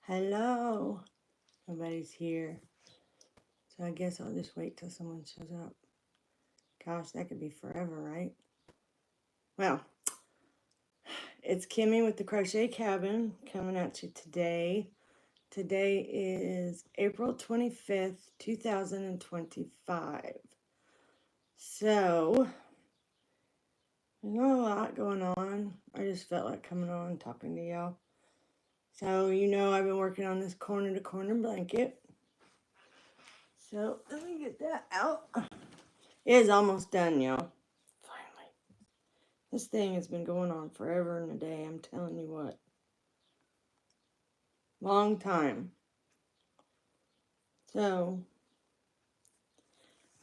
Hello. Nobody's here. So I guess I'll just wait till someone shows up. Gosh, that could be forever, right? Well, it's Kimmie with the Crochet Cabin coming at you today. Today is April 25th, 2025. So, there's not a lot going on. I just felt like coming on and talking to y'all. So, I've been working on this corner to corner blanket. So, let me get that out. It is almost done, y'all. Finally. This thing has been going on forever and a day, I'm telling you what. Long time. So,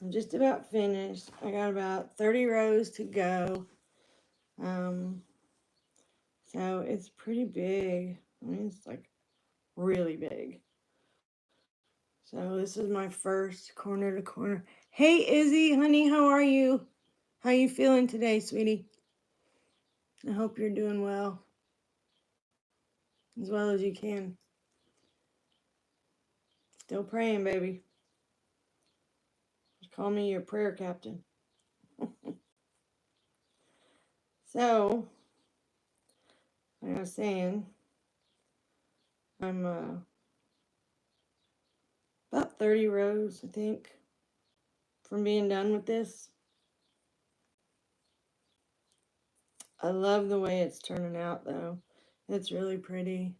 I'm just about finished. I got about 30 rows to go. So it's pretty big. I mean, it's like really big. So this is my first corner to corner. Hey, Izzy, honey, how are you? How you feeling today, sweetie? I hope you're doing well. As well as you can. Still praying, baby. Just call me your prayer captain. So, like I was saying, I'm about 30 rows, I think, from being done with this. I love the way it's turning out, though. It's really pretty.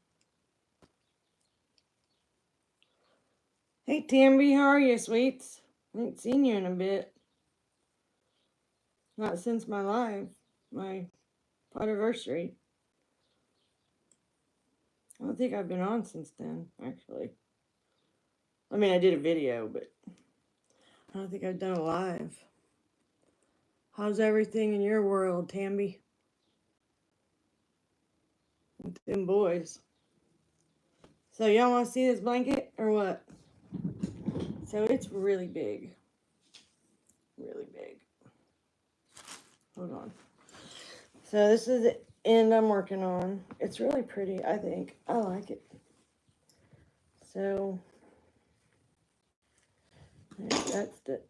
Hey, Tamby, how are you, sweets? I ain't seen you in a bit. Not since my live, my anniversary. I don't think I've been on since then, actually. I mean, I did a video, but I don't think I've done a live. How's everything in your world, Tamby? With them boys. So y'all want to see this blanket or what? So it's really big. Really big. Hold on. So this is the end I'm working on. It's really pretty, I think. I like it. So that's the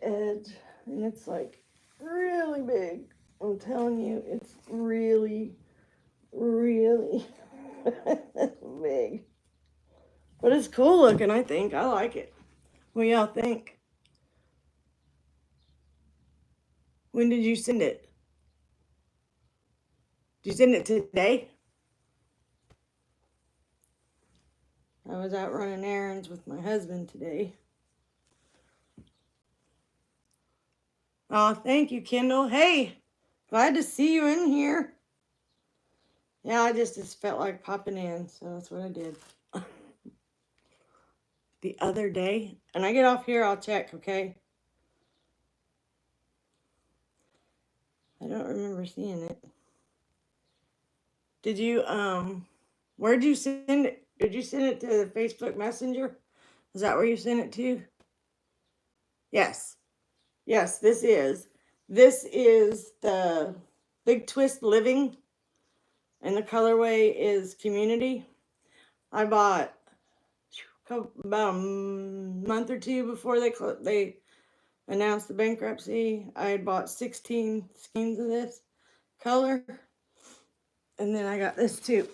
edge. And it's like really big. I'm telling you, it's really, really big. But it's cool looking, I think. I like it. What y'all think? When did you send it? Did you send it today? I was out running errands with my husband today. Oh, thank you, Kendall. Hey, glad to see you in here. Yeah, I just felt like popping in, so that's what I did. The other day, and I get off here, I'll check, okay? I don't remember seeing it. Did you, where'd you send it? Did you send it to the Facebook Messenger? Is that where you sent it to? Yes. Yes, this is. This is the Big Twist Living, and the colorway is Community. I bought about a month or two before they announced the bankruptcy. I had bought 16 skeins of this color, and then I got this too.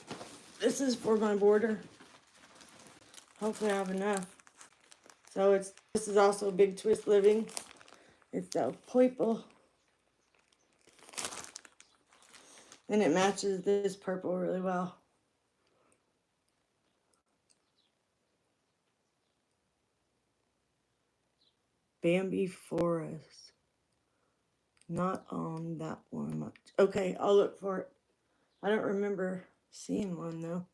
This is for my border. Hopefully I have enough. So this is also Big Twist Living. It's the purple. And it matches this purple really well. Bambi Forest. Not on that one much. Okay, I'll look for it. I don't remember seeing one though.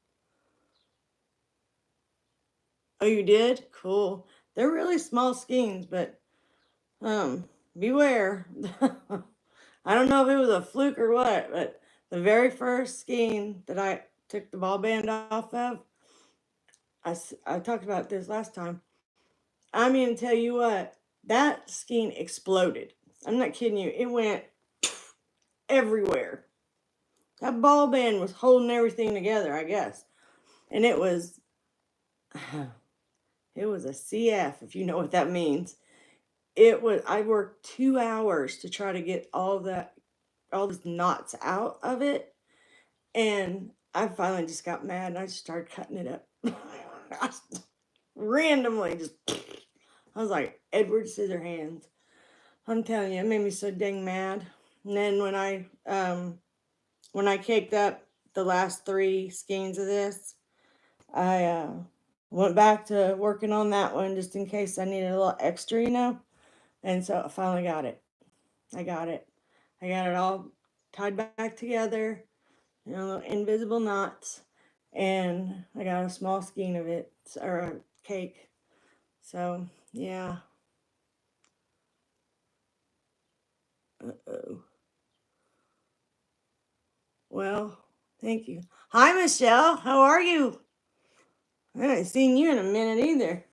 Oh, you did? Cool. They're really small skeins, but beware. I don't know if it was a fluke or what, but the very first skein that I took the ball band off of, I talked about this last time. I mean, tell you what, that skein exploded. I'm not kidding you. It went everywhere. That ball band was holding everything together, I guess. And it was a CF, if you know what that means. I worked 2 hours to try to get all those knots out of it. And I finally just got mad and I just started cutting it up. Randomly, I was like, Edward Scissorhands. I'm telling you, it made me so dang mad. And then when I caked up the last 3 skeins of this, I went back to working on that one just in case I needed a little extra, And so I finally got it. I got it. I got it all tied back together, little invisible knots, and I got a small skein of it, or a cake. So, yeah. Uh-oh. Well, thank you. Hi, Michelle. How are you? I haven't seen you in a minute either.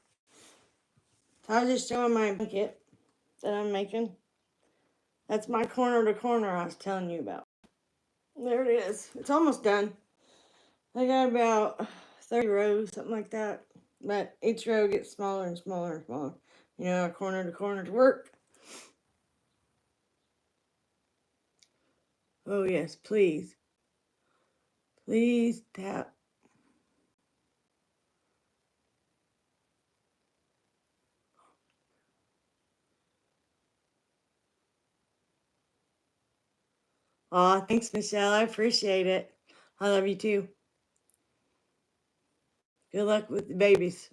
I was just showing my blanket that I'm making. That's my corner to corner I was telling you about. There it is. It's almost done. I got about 30 rows, something like that. But each row gets smaller and smaller and smaller. Corner to corner to work. Oh, yes, please. Please tap. Aw, thanks, Michelle. I appreciate it. I love you too. Good luck with the babies.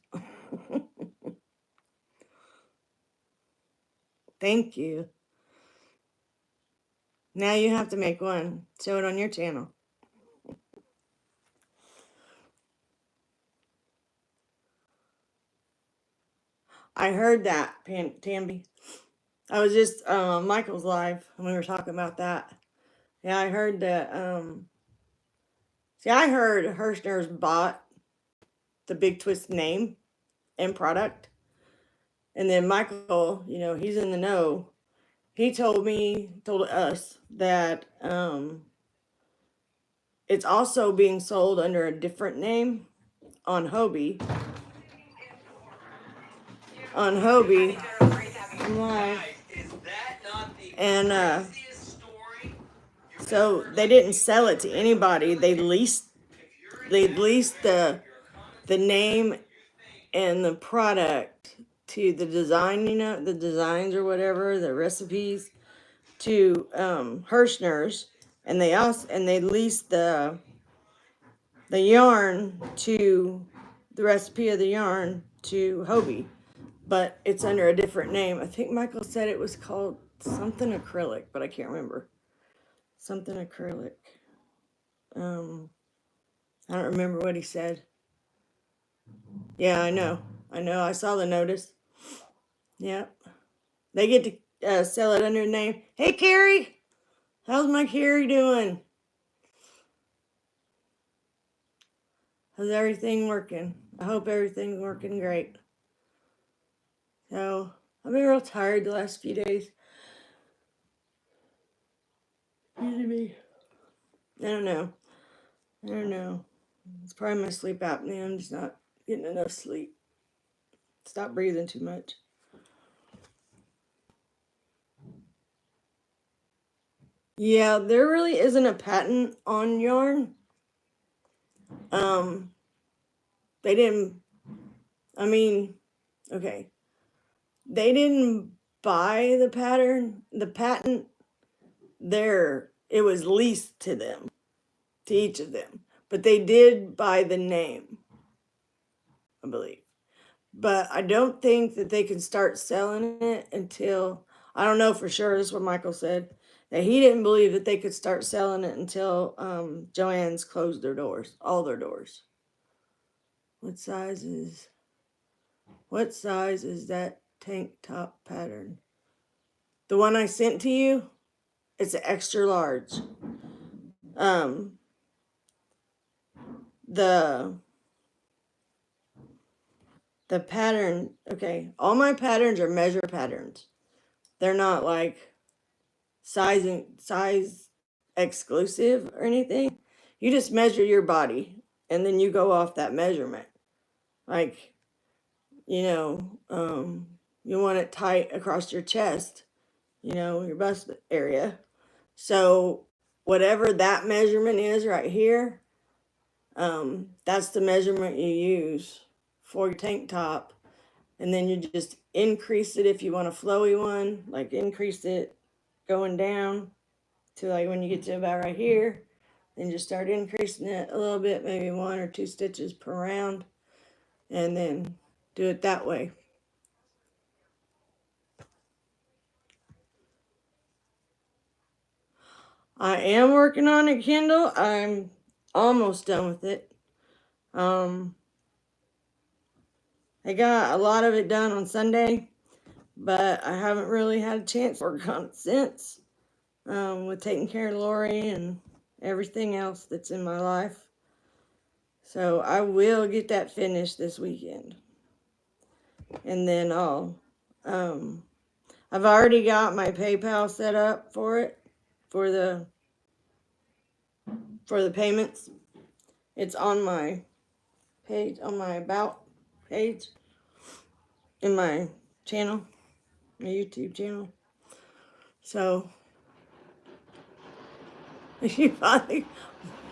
Thank you. Now you have to make one. Show it on your channel. I heard that, Tamby. I was just Michael's live and we were talking about that. Yeah, I heard that. I heard Hirschner's bought the Big Twist name and product, and then Michael, he's in the know. He told us that it's also being sold under a different name on Hobie. I'm live. And so they didn't sell it to anybody. They leased the name and the product to the design, the designs or whatever, the recipes to Hirschner's, and they leased the yarn to the recipe of the yarn to Hobie, but it's under a different name. I think Michael said it was called something acrylic, but I can't remember. Something acrylic. I don't remember what he said. Yeah, I know. I saw the notice. Yep. They get to sell it under the name. Hey, Carrie. How's my Carrie doing? How's everything working? I hope everything's working great. So, I've been real tired the last few days. Excuse me. I don't know. It's probably my sleep apnea. I'm just not getting enough sleep. Stop breathing too much. Yeah, there really isn't a patent on yarn. They didn't, okay. They didn't buy the patent. It was leased to them, to each of them. But they did buy the name, I believe. But I don't think that they can start selling it until, I don't know for sure, this is what Michael said, that he didn't believe that they could start selling it until Joann's closed their doors, all their doors. What size is that tank top pattern? The one I sent to you, it's an extra large. The pattern, okay, all my patterns are measure patterns. They're not like size exclusive or anything. You just measure your body and then you go off that measurement. Like, you want it tight across your chest, your bust area. So whatever that measurement is right here, that's the measurement you use for your tank top. And then you just increase it if you want a flowy one, like increase it going down to like when you get to about right here, then just start increasing it a little bit, maybe 1 or 2 stitches per round, and then do it that way. I am working on a Kindle. I'm almost done with it. I got a lot of it done on Sunday, but I haven't really had a chance to work on it since, with taking care of Lori and everything else that's in my life. So I will get that finished this weekend. And then I've already got my PayPal set up for it, for the payments. It's on my page, on my About page, in my channel, my YouTube channel. So, you finally,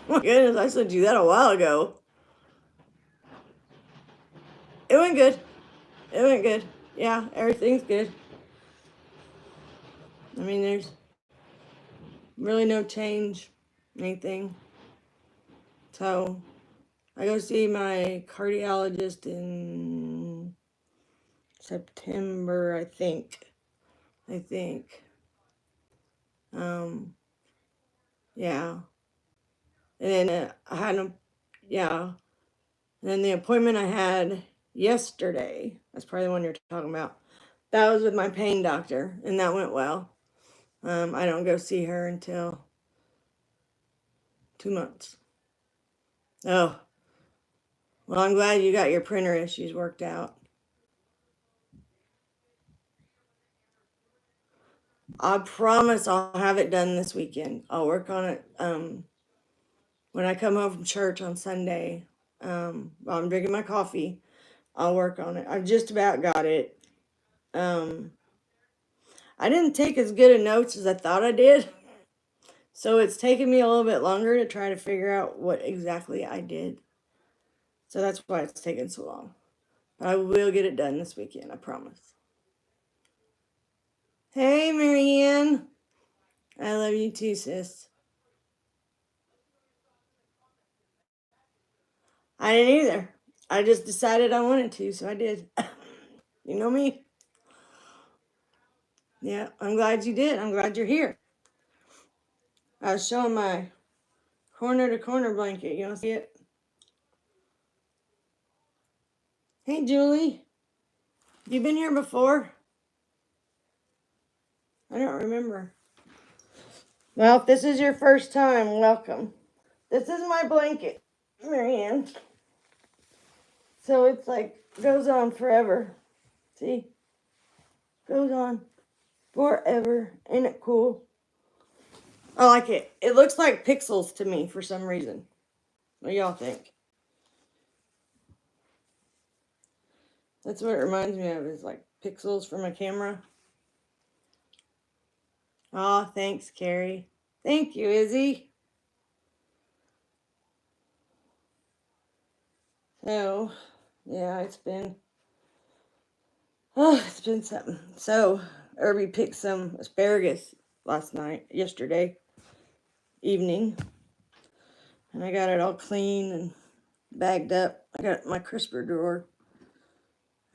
oh my goodness, I sent you that a while ago. It went good. It went good. Yeah, everything's good. I mean, there's really no change, anything. So, I go see my cardiologist in September, I think. Yeah. And then I had yeah. And then the appointment I had yesterday, that's probably the one you're talking about. That was with my pain doctor, and that went well. I don't go see her until 2 months. Oh, well, I'm glad you got your printer issues worked out. I promise I'll have it done this weekend. I'll work on it when I come home from church on Sunday. While I'm drinking my coffee, I'll work on it. I've just about got it. I didn't take as good of notes as I thought I did. So it's taken me a little bit longer to try to figure out what exactly I did. So that's why it's taken so long. But I will get it done this weekend, I promise. Hey, Marianne. I love you too, sis. I didn't either. I just decided I wanted to, so I did. You know me. Yeah, I'm glad you did. I'm glad you're here. I was showing my corner to corner blanket. You want to see it? Hey, Julie. You been here before? I don't remember. Well, if this is your first time, welcome. This is my blanket, Marianne. So it's like, goes on forever. See? Goes on forever. Ain't it cool? I like it. It looks like pixels to me for some reason. What do y'all think? That's what it reminds me of, is like pixels from a camera. Aw, thanks, Carrie. Thank you, Izzy. So, yeah, it's been something. So, Irby picked some asparagus yesterday evening. And I got it all clean and bagged up. I got my crisper drawer.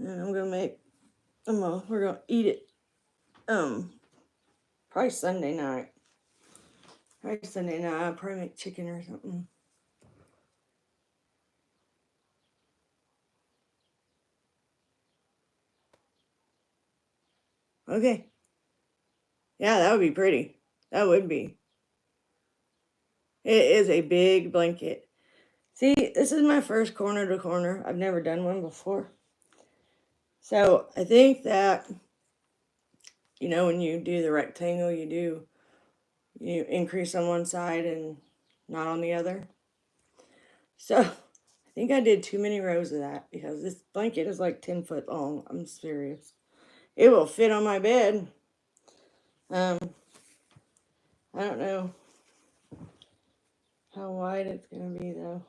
And we're gonna eat it probably Sunday night. I'll probably make chicken or something. Okay. Yeah, that would be pretty. That would be. It is a big blanket. See, this is my first corner to corner. I've never done one before. So I think that, when you do the rectangle, you do you increase on one side and not on the other. So I think I did too many rows of that because this blanket is like 10 foot long. I'm serious. It will fit on my bed. I don't know how wide it's going to be though.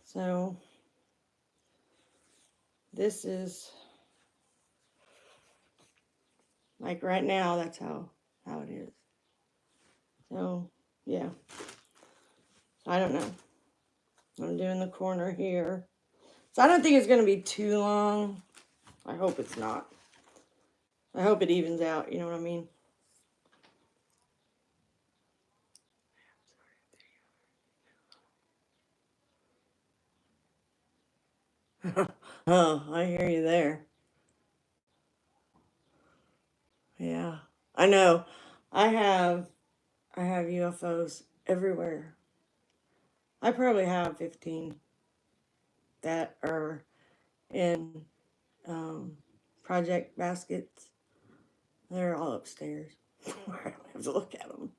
So this is like right now, that's how it is. So yeah, I don't know. I'm doing the corner here. So I don't think it's going to be too long. I hope it's not. I hope it evens out, you know what I mean? Oh, I hear you there. Yeah, I know. I have UFOs everywhere. I probably have 15 that are in project baskets. They're all upstairs. I have to look at them.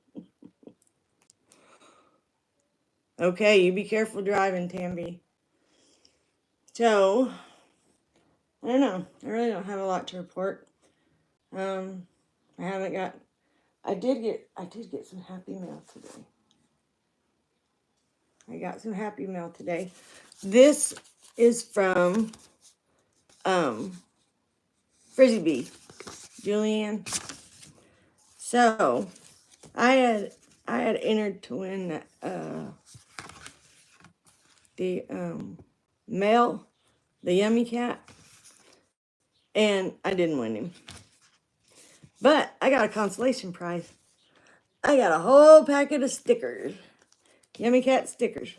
Okay, you be careful driving, Tamby. So, I don't know. I really don't have a lot to report. I haven't got. I did get some happy mail today. I got some happy mail today. This is from Frizzy Bee, Julianne. So I had entered to win the male, the Yummy Cat, and I didn't win him. But I got a consolation prize. I got a whole packet of stickers, Yummy Cat stickers.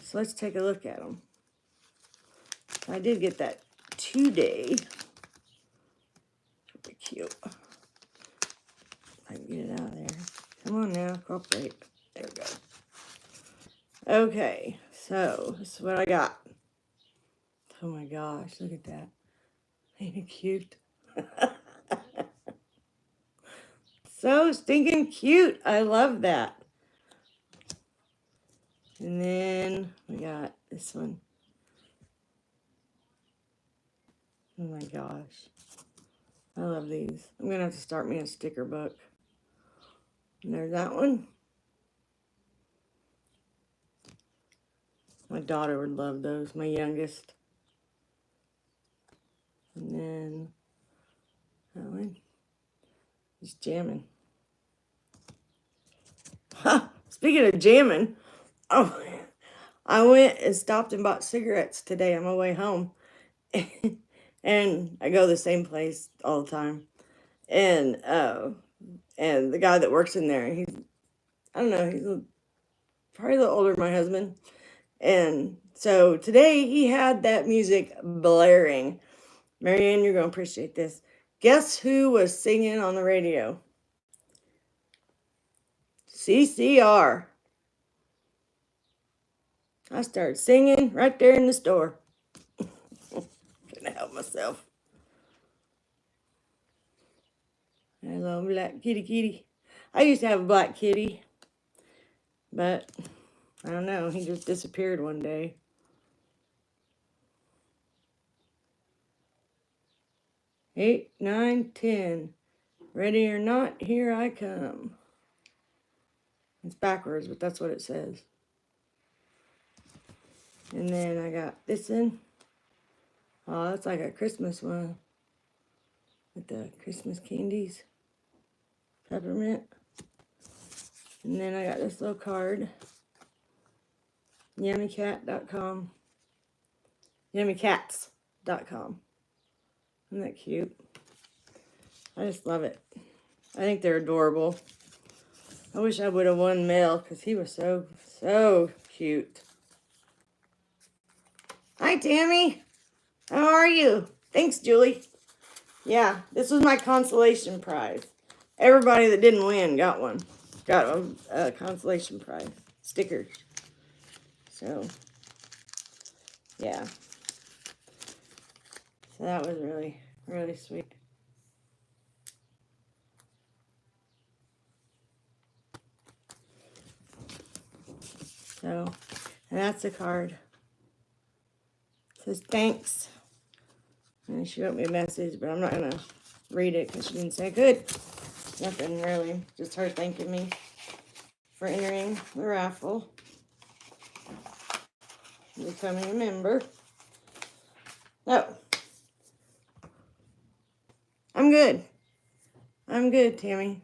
So let's take a look at them. I did get that today. Pretty cute. I can get it out of there. Come on now, cooperate. There we go. Okay, so this is what I got. Oh my gosh, look at that. Ain't it cute? So stinking cute. I love that. And then we got this one. Oh my gosh. I love these. I'm going to have to start me a sticker book. And there's that one. My daughter would love those, my youngest. And then that one. Just jamming. Speaking of jamming, oh, I went and stopped and bought cigarettes today on my way home. And I go to the same place all the time. And the guy that works in there, he's, I don't know, he's probably a little older than my husband. And so today he had that music blaring. Marianne, you're going to appreciate this. Guess who was singing on the radio? CCR. I started singing right there in the store. Couldn't help myself. Hello, black kitty kitty. I used to have a black kitty, but I don't know. He just disappeared one day. 8, 9, 10. Ready or not, here I come. It's backwards, but that's what it says. And then I got this one. Oh, that's like a Christmas one. With the Christmas candies. Peppermint. And then I got this little card. YummyCat.com. YummyCats.com. Isn't that cute? I just love it. I think they're adorable. I wish I would have won Mel because he was so cute. Hi, Tammy. How are you? Thanks, Julie. Yeah, this was my consolation prize. Everybody that didn't win got one. Got a consolation prize. Stickers. So, yeah. So that was really, really sweet. So, and that's the card. It says thanks. And she wrote me a message, but I'm not going to read it because she didn't say I could. Nothing really. Just her thanking me for entering the raffle. Becoming a member. Oh. I'm good. I'm good, Tammy.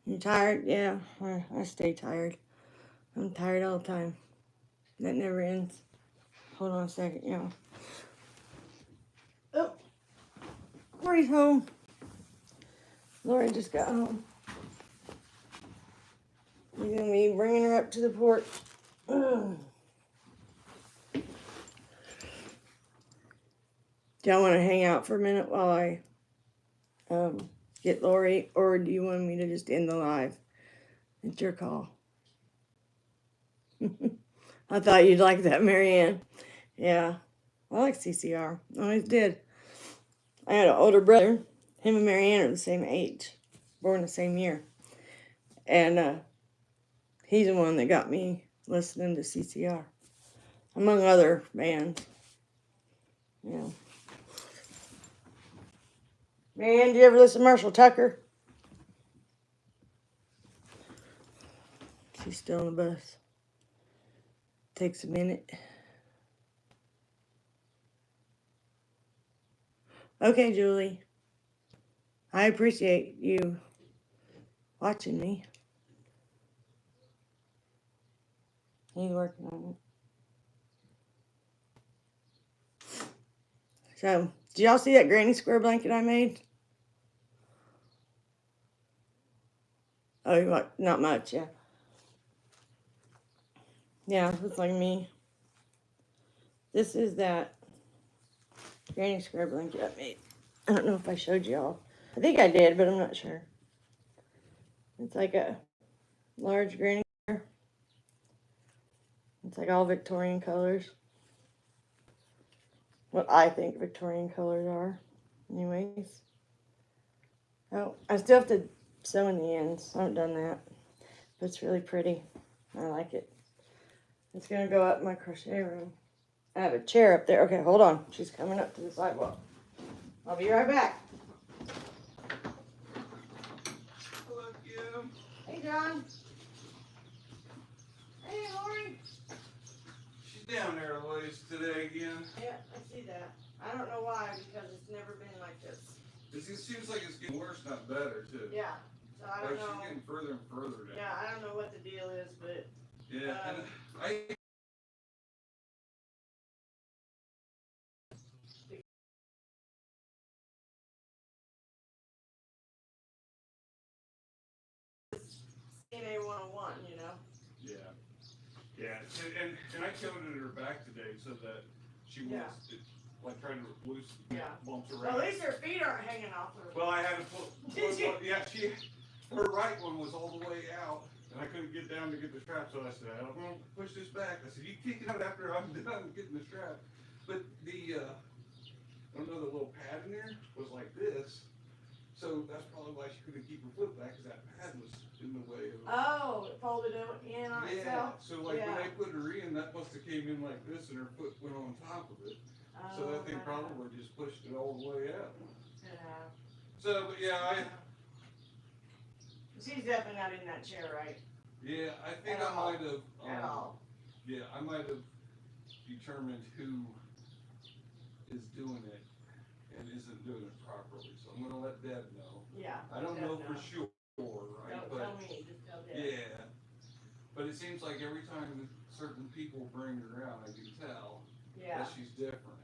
You tired? Yeah, I stay tired. I'm tired all the time. That never ends. Hold on a second, y'all. Oh, Lori's home. Lori just got home. You're going to be bringing her up to the porch. Ugh. Do y'all want to hang out for a minute while I get Lori, or do you want me to just end the live? It's your call. I thought you'd like that, Marianne. Yeah, I like CCR. I always did. I had an older brother. Him and Marianne are the same age, born the same year. And he's the one that got me listening to CCR, among other bands. Yeah. Marianne, do you ever listen to Marshall Tucker? She's still on the bus. Takes a minute. Okay, Julie. I appreciate you watching me. He's working on it. So, did y'all see that granny square blanket I made? Oh, not much, yeah. Yeah, looks like me. This is that granny square blanket I made. I don't know if I showed y'all. I think I did, but I'm not sure. It's like a large granny square. It's like all Victorian colors. What I think Victorian colors are. Anyways. Oh, I still have to sew in the ends. I haven't done that. But it's really pretty. I like it. It's going to go up in my crochet room. I have a chair up there. Okay, hold on. She's coming up to the sidewalk. I'll be right back. Hello, Kim. Hey, John. Hey, Lori. She's down there a ways today again. Yeah, I see that. I don't know why, because it's never been like this. It seems like it's getting worse, not better, too. Yeah, so I don't like know. She's getting further and further down. Yeah, I don't know what the deal is, but... Yeah, and I... CNA 101, you know? Yeah. Yeah, and I coated her back today so that she wants to, like, trying to loosen bumps around. Well, at least her feet aren't hanging off her. Well, I had to pull... Did you? Yeah, her right one was all the way out, and I couldn't get down to get the strap, so I said, I'm going to push this back. I said, you kick it out after I'm done getting the strap. But the, I don't know, the little pad in there was like this, so that's probably why she couldn't keep her foot back, because that pad was in the way of... Oh, it folded in on itself? So like when they put her in, that must have came in like this, and her foot went on top of it. So that thing probably just pushed it all the way out. Yeah. So, but yeah, She's definitely not in that chair, right? Yeah, I think At I all. might have. At all. Yeah, I might have determined who is doing it and isn't doing it properly. So I'm gonna let Deb know. Yeah. I don't know for sure, right? Don't tell me, just tell Deb. Yeah, but it seems like every time certain people bring her out, I can tell that she's different.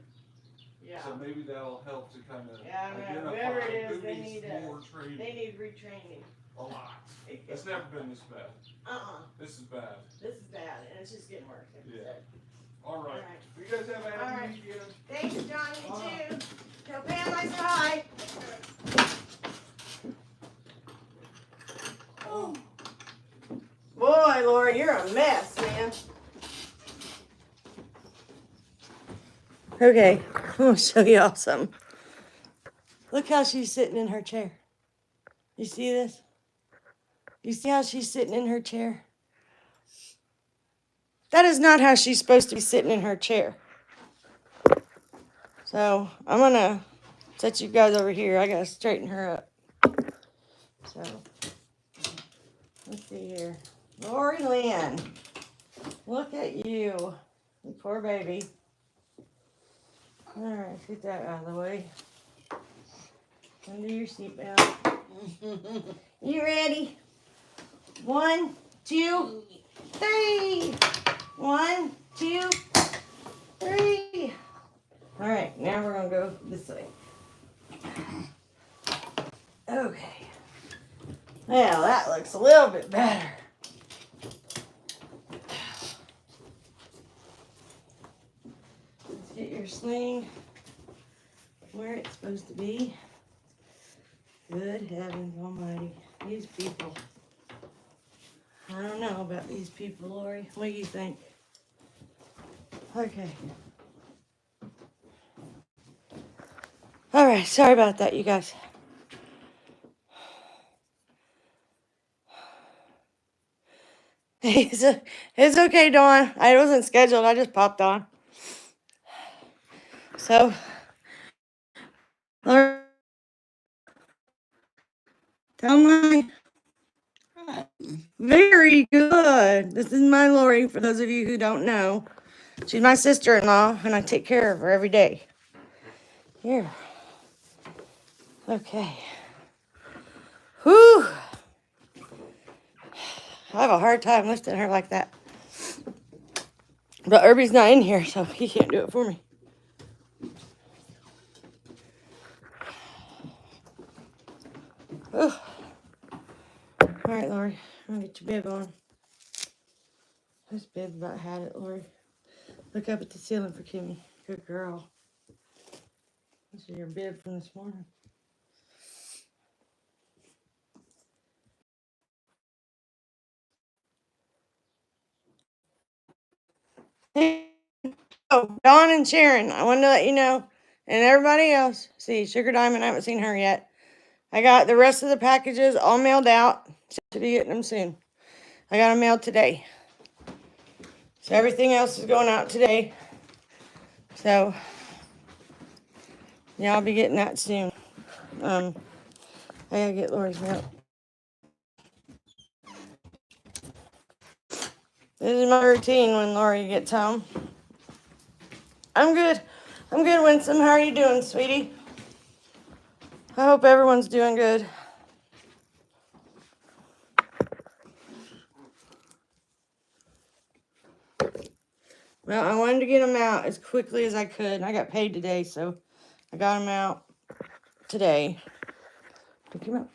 Yeah. So maybe that'll help to kind of whoever identify it is, who they needs need more training. They need retraining. A lot. It's never been this bad. This is bad. This is bad, and it's just getting worse. Yeah. All right. You guys have a happy weekend. Thanks, Johnny. You too. Tell Pam I said hi. Oh. Boy, Laura, you're a mess, man. Okay, I'm gonna show y'all something. Look how she's sitting in her chair. You see this? You see how she's sitting in her chair? that is not how she's supposed to be sitting in her chair. So I'm gonna set you guys over here. I gotta straighten her up. So let's see here. Lori Lynn, look at you. You poor baby. Alright, get that out of the way. Undo your seatbelt. You ready? 1, 2, 3. 1, 2, 3. Alright, now we're gonna go this way. Okay. Well, that looks a little bit better. Let's get your sling where it's supposed to be. Good heavens almighty. These people. I don't know about these people, Lori. What do you think? Okay. Alright, sorry about that, you guys. It's okay, Dawn. I wasn't scheduled. I just popped on. So, Lori, tell me. Very good. This is my Lori, for those of you who don't know. She's my sister-in-law, and I take care of her every day. Here. Okay. Whew. I have a hard time lifting her like that. But Irby's not in here, so he can't do it for me. All right, Lori. I'm gonna get your bib on. This bib about had it, Lori. Look up at the ceiling for Kimmie. Good girl. This is your bib from this morning. Hey, oh, Dawn and Sharon, I wanted to let you know, and everybody else. See, Sugar Diamond, I haven't seen her yet. I got the rest of the packages all mailed out. Should be getting them soon. I got them mailed today. So everything else is going out today. So yeah, I'll be getting that soon. I gotta get Lori's milk. This is my routine when Lori gets home. I'm good. I'm good, Winsome. How are you doing, sweetie? I hope everyone's doing good. Well, I wanted to get them out as quickly as I could. And I got paid today, so I got them out today. Pick him up.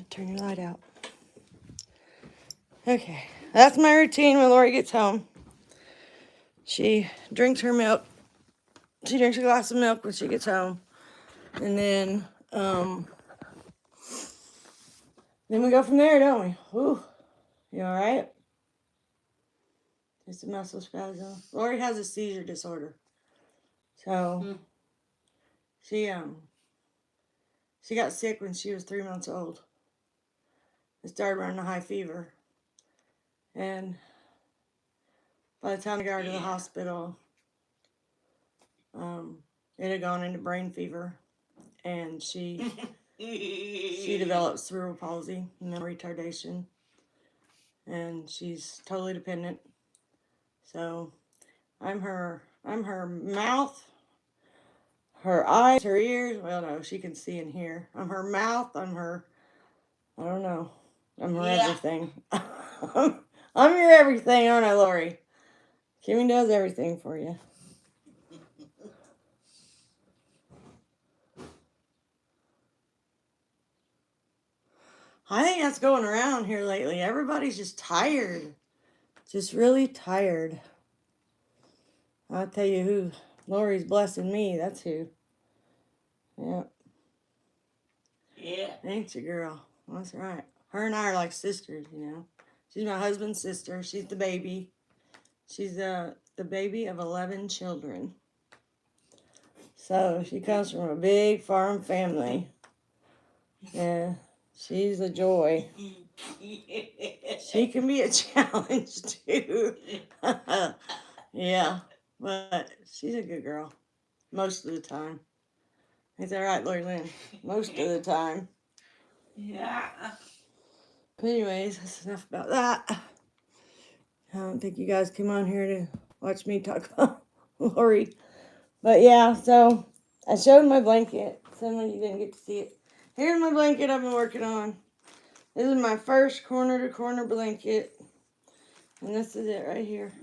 Turn your light out. Okay, that's my routine when Lori gets home. She drinks her milk. She drinks a glass of milk when she gets home. And then we go from there, don't we? Ooh, you all right? Just a muscle spasm. Lori has a seizure disorder. So she got sick when she was 3 months old. It started running a high fever. And by the time I got her to the hospital, it had gone into brain fever. And she developed cerebral palsy, memory retardation. And she's totally dependent. So I'm her mouth, her eyes, her ears. Well, no, she can see and hear. I'm her mouth. I'm her, I don't know. I'm her everything. I'm your everything, aren't I, Lori? Kimmie does everything for you. I think that's going around here lately. Everybody's just tired. Just really tired. I'll tell you who. Lori's blessing me. That's who. Yep. Yeah. Ain't you, girl? That's right. Her and I are like sisters, you know. She's my husband's sister. She's the baby. She's the baby of 11 children. So she comes from a big farm family. Yeah. She's a joy. She can be a challenge too. Yeah, but she's a good girl most of the time. Is that right, Lori Lynn? Most of the time. Yeah. But anyways, that's enough about that. I don't think you guys came on here to watch me talk about Lori. But yeah, so I showed my blanket. Some of you didn't get to see it. Here's my blanket I've been working on. This is my first corner to corner blanket. And this is it right here.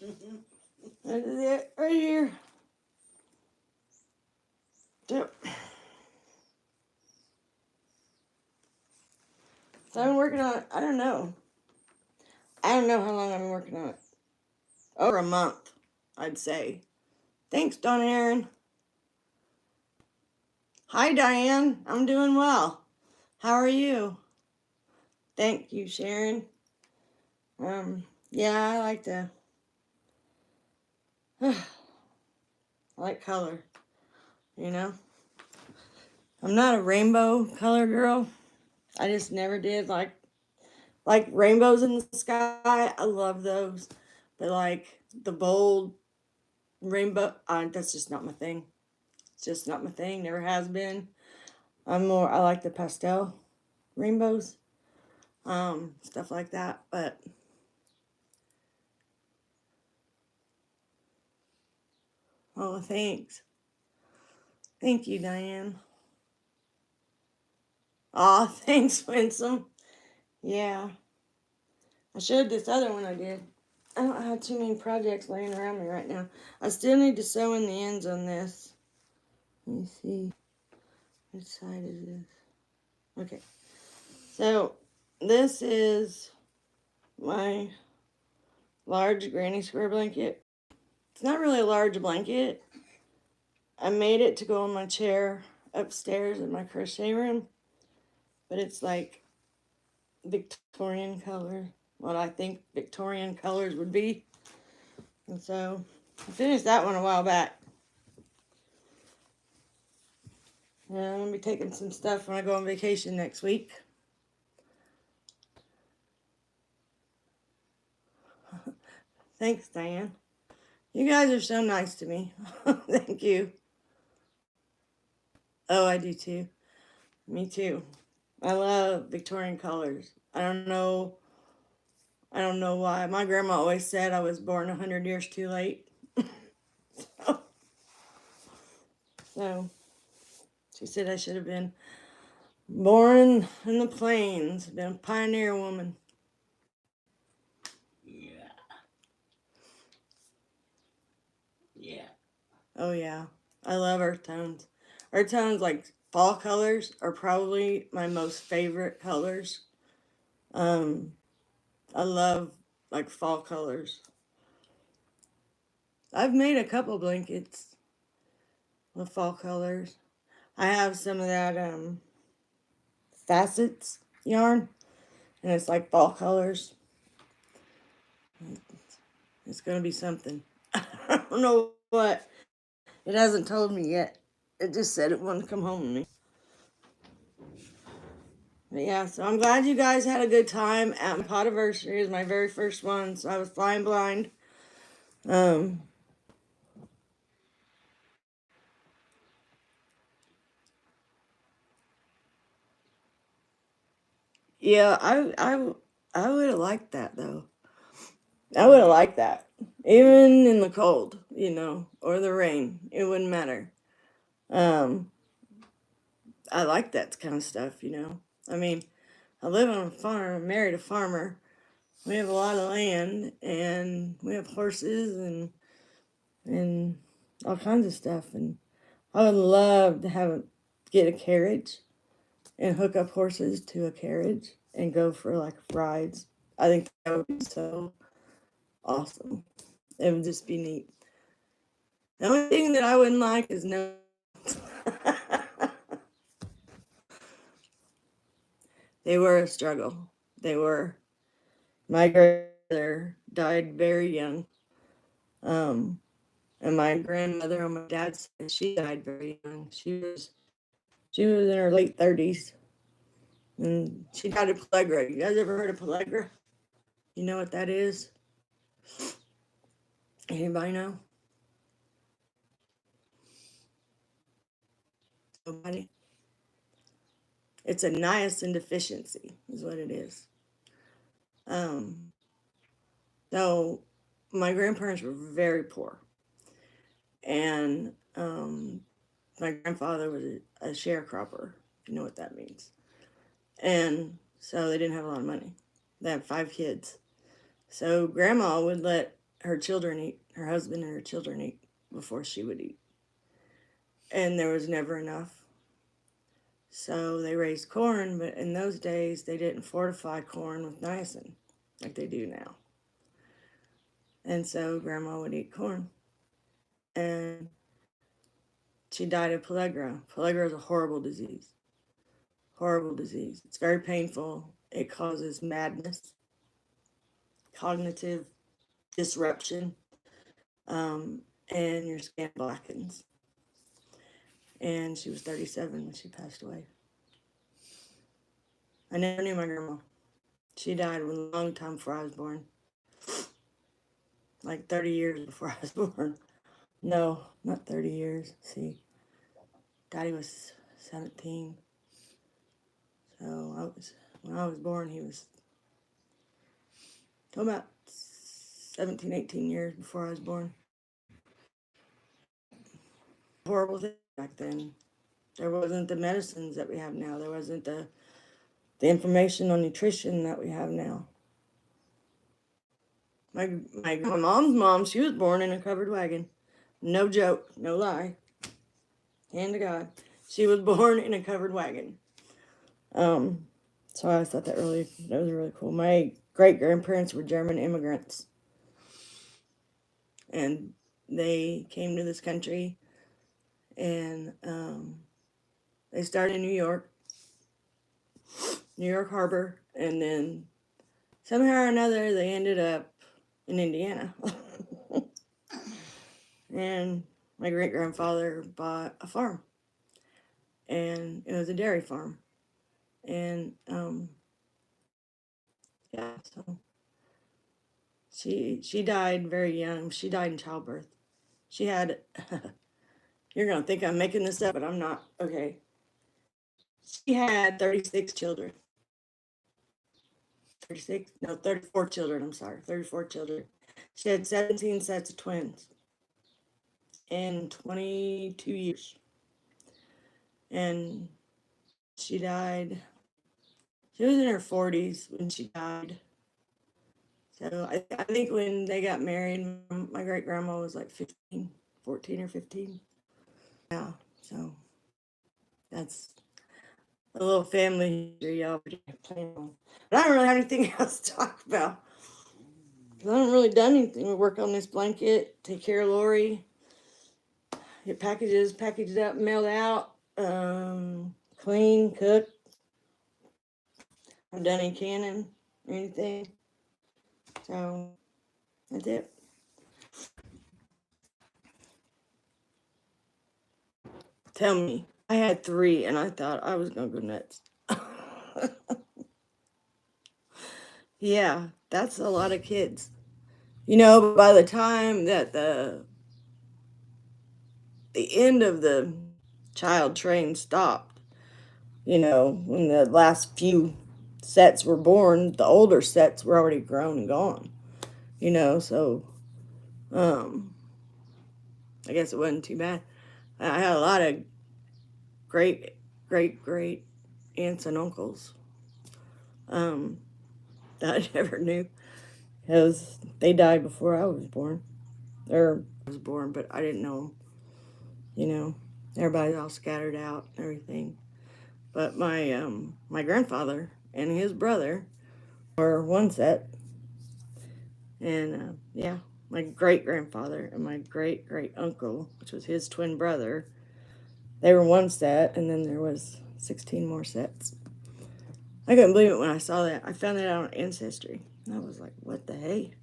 This is it right here. Yep. So I've been working on it. I don't know how long I've been working on it. Over a month, I'd say. Thanks, Don Aaron. Hi, Diane. I'm doing well. How are you? Thank you, Sharon. Yeah, I like to. I like color, you know. I'm not a rainbow color girl. I just never did like rainbows in the sky. I love those, but like the bold rainbow, that's just not my thing. It's just not my thing. Never has been. I like the pastel rainbows, stuff like that. But oh, thanks. Thank you, Diane. Aw, thanks, Winsome. Yeah. I showed this other one I did. I don't have too many projects laying around me right now. I still need to sew in the ends on this. Let me see. Which side is this? Okay. So, this is my large granny square blanket. It's not really a large blanket. I made it to go on my chair upstairs in my crochet room. But it's like Victorian color. What I think Victorian colors would be. And so, I finished that one a while back. And I'm going to be taking some stuff when I go on vacation next week. Thanks, Diane. You guys are so nice to me. Thank you. Oh, I do too. Me too. I love Victorian colors. I don't know why. My grandma always said I was born 100 years too late. So, she said I should have been born in the plains, been a pioneer woman. Yeah. Yeah. Oh, yeah. I love earth tones. Earth tones, like fall colors, are probably my most favorite colors. I love like fall colors. I've made a couple blankets with fall colors. I have some of that facets yarn, and it's like fall colors. It's gonna be something. I don't know what. It hasn't told me yet. It just said it wanted to come home with me. But yeah, so I'm glad you guys had a good time at my podiversary. It was my very first one, so I was flying blind. Yeah, I would have liked that though. I would have liked that. Even in the cold, or the rain. It wouldn't matter. I like that kind of stuff. I mean, I live on a farm, I'm married a farmer. We have a lot of land and we have horses and all kinds of stuff, and I would love to get a carriage and hook up horses to a carriage and go for like rides. I think that would be so awesome. It would just be neat. The only thing that I wouldn't like is no. They were a struggle. They were. My grandmother died very young. And my grandmother on my dad's side, she died very young. She was in her late 30s. And she died of pellagra. You guys ever heard of pellagra? You know what that is? Anybody know? Nobody? It's a niacin deficiency, is what it is. So my grandparents were very poor, and my grandfather was a sharecropper, if you know what that means. And so they didn't have a lot of money. They had 5 kids. So grandma would let her children eat, her husband and her children eat before she would eat. And there was never enough. So they raised corn, but in those days they didn't fortify corn with niacin like they do now. And so grandma would eat corn. And she died of pellagra. Pellagra is a horrible disease. Horrible disease. It's very painful. It causes madness, cognitive disruption, and your skin blackens. And she was 37 when she passed away. I never knew my grandma. She died a long time before I was born. Like 30 years before I was born. No, not 30 years. Let's see. Daddy was 17. So when I was born, he was about 17, 18 years before I was born. Horrible thing back then. There wasn't the medicines that we have now. There wasn't the information on nutrition that we have now. My mom's mom, she was born in a covered wagon. No joke, no lie. Hand to God. She was born in a covered wagon. So I thought that was really cool. My great grandparents were German immigrants. And they came to this country, and they started in New York Harbor, and then somehow or another they ended up in Indiana. And my great grandfather bought a farm, and it was a dairy farm. And yeah, so she died very young. She died in childbirth. She had you're gonna think I'm making this up, but I'm not. Okay. She had 36 children. 36? No, 34 children. I'm sorry, 34 children. She had 17 sets of twins in 22 years. And she died. She was in her 40s when she died. So I think when they got married, my great grandma was like 15, 14 or 15. Yeah, so that's a little family history y'all plan on. But I don't really have anything else to talk about. I haven't really done anything. We work on this blanket, take care of Lori, get packages packaged up, mailed out, clean, cook. I've done any canning or anything. So that's it. Tell me. I had 3 and I thought I was gonna go nuts. Yeah, that's a lot of kids. But by the time that the end of the child train stopped, when the last few sets were born, the older sets were already grown and gone. So I guess it wasn't too bad. I had a lot of great aunts and uncles that I never knew, because they died before I was born. Or I was born, but I didn't know them. Everybody's all scattered out and everything. But my grandfather and his brother were one set. And yeah, my great grandfather and my great uncle, which was his twin brother, they were one set, and then there was 16 more sets. I couldn't believe it when I saw that. I found that out on Ancestry. And I was like, what the hey?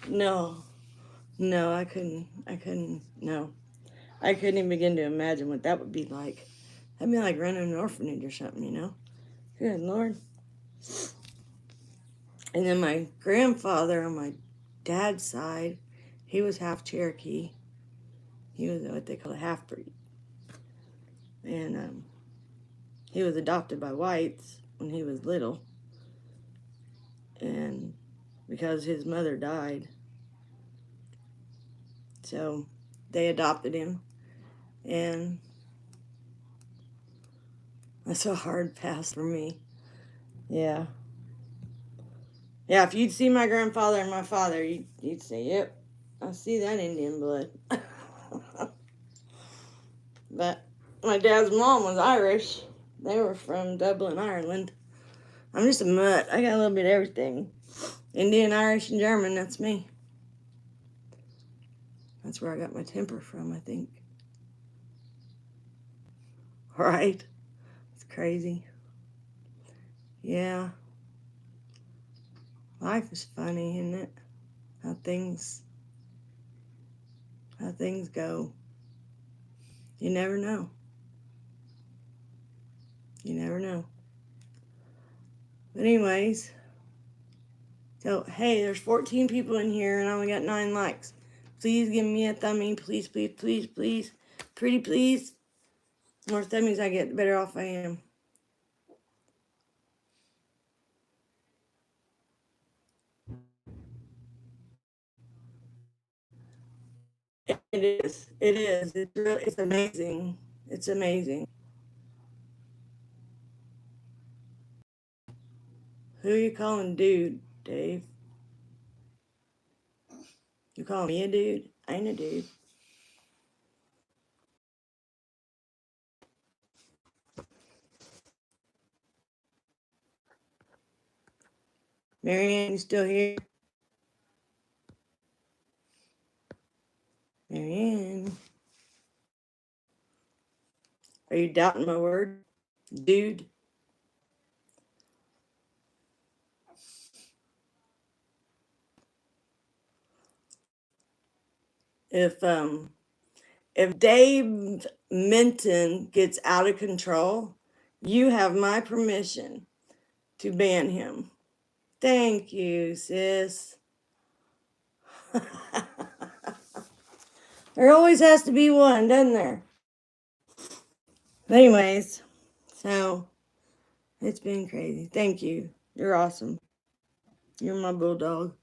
No, I couldn't, no. I couldn't even begin to imagine what that would be like. That'd be like running an orphanage or something, you know? Good Lord. And then my grandfather on my dad's side, he was half Cherokee. He was what they call a half-breed. And he was adopted by whites when he was little. And because his mother died, so they adopted him. And that's a hard pass for me. Yeah. Yeah, if you'd see my grandfather and my father, you'd say, yep, I see that Indian blood. But my dad's mom was Irish. They were from Dublin, Ireland. I'm just a mutt. I got a little bit of everything. Indian, Irish, and German, that's me. That's where I got my temper from, I think. Right? It's crazy. Yeah. Life is funny, isn't it? How things go. You never know. You never know. But anyways, so hey, there's 14 people in here and I only got 9 likes. Please give me a thumbie, please, please, please, please. Pretty please. The more thummies I get, the better off I am. It is. It is. It's amazing. It's amazing. Who are you calling dude, Dave? You calling me a dude? I ain't a dude. Marianne, you still here? Marianne. Are you doubting my word? Dude? If Dave Minton gets out of control, you have my permission to ban him. Thank you, sis. There always has to be one, doesn't there? But anyways, so it's been crazy. Thank you. You're awesome. You're my bulldog.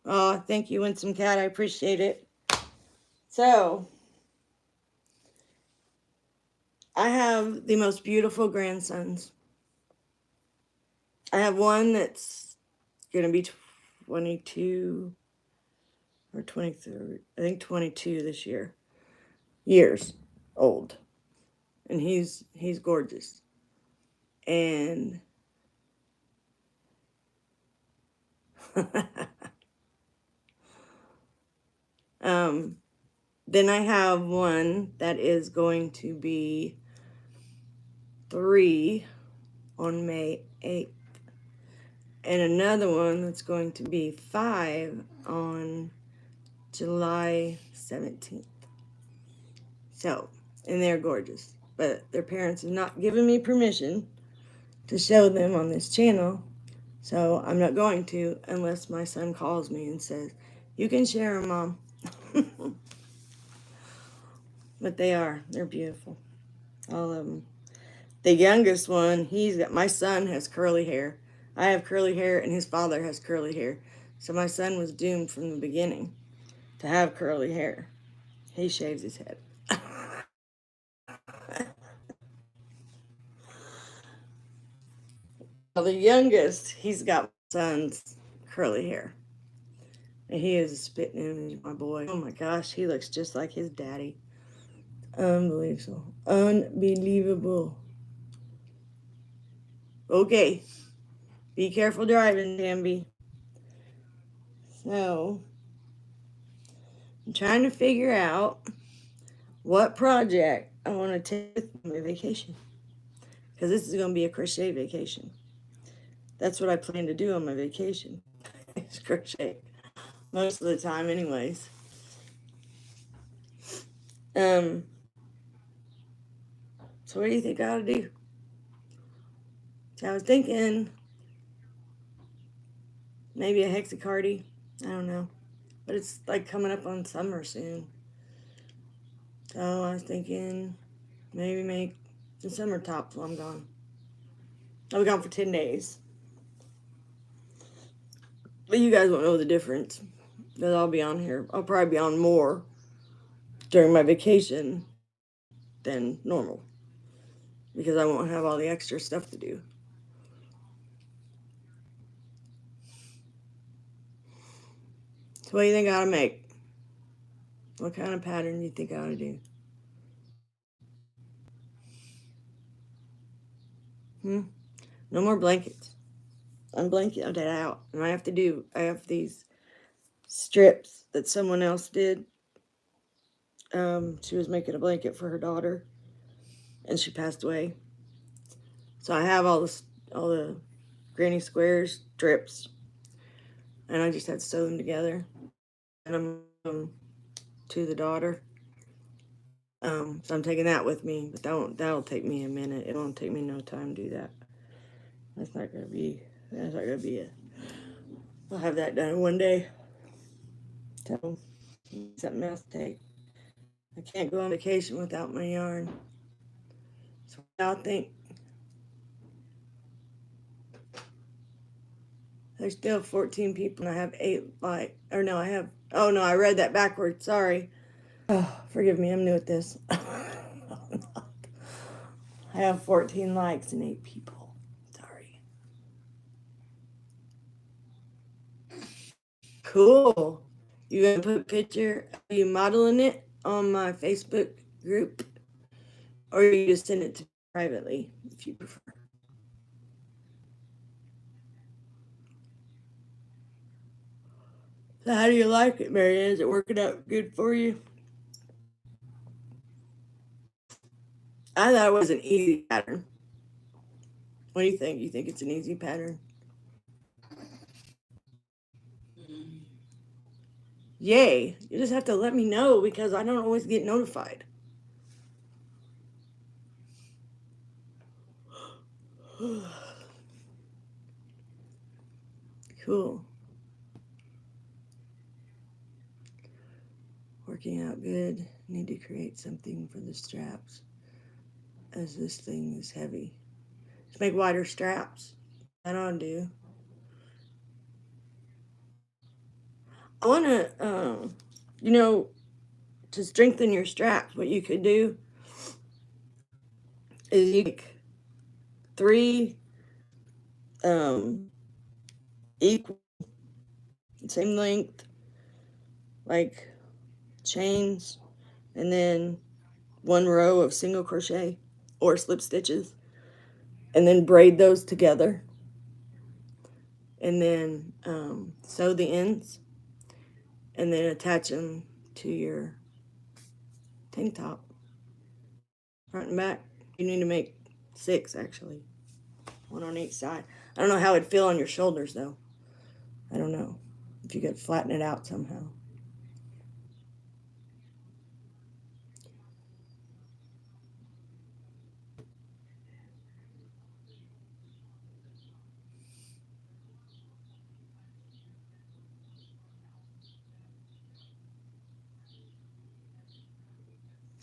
Oh, thank you, Winsome Cat. I appreciate it. So, I have the most beautiful grandsons. I have one that's going to be 22 or 23. I think 22 this year. Years old. And he's gorgeous. And then I have one that is going to be 3 on May 8th. And another one that's going to be 5 on July 17th. So, and they're gorgeous. But their parents have not given me permission to show them on this channel. So I'm not going to unless my son calls me and says, you can share them, Mom. But they're beautiful. All of them. The youngest one, my son has curly hair. I have curly hair and his father has curly hair. So my son was doomed from the beginning to have curly hair. He shaves his head. Well, the youngest, he's got my son's curly hair. And he is a spitting image, my boy. Oh my gosh, he looks just like his daddy. Unbelievable. Unbelievable. Okay. Be careful driving, Tamby. So, I'm trying to figure out what project I want to take with my vacation. Because this is going to be a crochet vacation. That's what I plan to do on my vacation. It's crochet. Most of the time anyways. Um, so what do you think I ought to do? So I was thinking maybe a hexacardy. I don't know. But it's like coming up on summer soon. So I was thinking maybe make some summer tops while I'm gone. I'll be gone for 10 days. But you guys won't know the difference. Because I'll be on here. I'll probably be on more during my vacation than normal. Because I won't have all the extra stuff to do. So what do you think I ought to make? What kind of pattern do you think I ought to do? No more blankets. I'm blanketed out. And I have these strips that someone else did. She was making a blanket for her daughter. And she passed away. So I have all the granny squares strips. And I just had to sew them together. And I'm to the daughter. So I'm taking that with me, but that'll take me a minute. It won't take me no time to do that. That's not gonna be it. I'll have that done in one day. So something else to take. I can't go on vacation without my yarn. So I think there's still 14 people and I have 8 I read that backwards. Sorry. Oh, forgive me, I'm new at this. I have 14 likes and 8 people. Sorry. Cool. You gonna put a picture of you modeling it on my Facebook group? Or you just send it to me privately if you prefer. So how do you like it, Marianne? Is it working out good for you? I thought it was an easy pattern. What do you think? You think it's an easy pattern? Yay. You just have to let me know because I don't always get notified. Cool. Working out good. Need to create something for the straps as this thing is heavy. Let's make wider straps. That ought to do. I want to, to strengthen your straps, what you could do is you take 3 equal, same length, like chains, and then 1 row of single crochet or slip stitches, and then braid those together, and then sew the ends, and then attach them to your tank top, front and back. You need to make 6 actually, 1 on each side. I don't know how it'd feel on your shoulders though. I don't know if you could flatten it out somehow.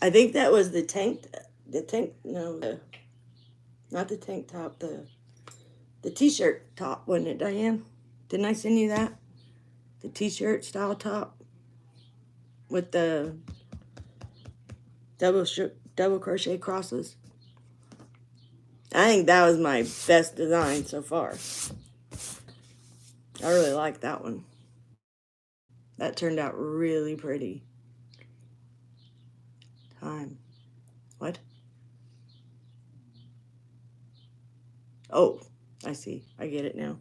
I think that was not the tank top, the t-shirt top, wasn't it, Diane? Didn't I send you that? The t-shirt style top with the double crochet crosses. I think that was my best design so far. I really like that one. That turned out really pretty. Time. What? Oh, I see. I get it now.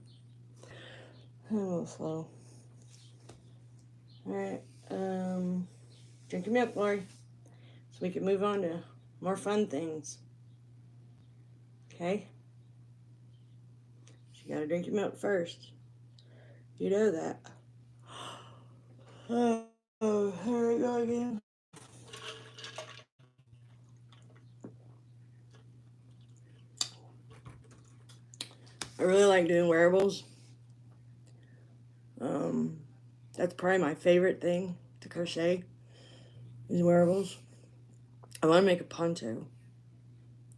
A little slow. Alright. Drink your milk, Lori. So we can move on to more fun things. Okay? You gotta drink your milk first. You know that. Oh, here we go again. I really like doing wearables. That's probably my favorite thing to crochet is wearables. I want to make a poncho.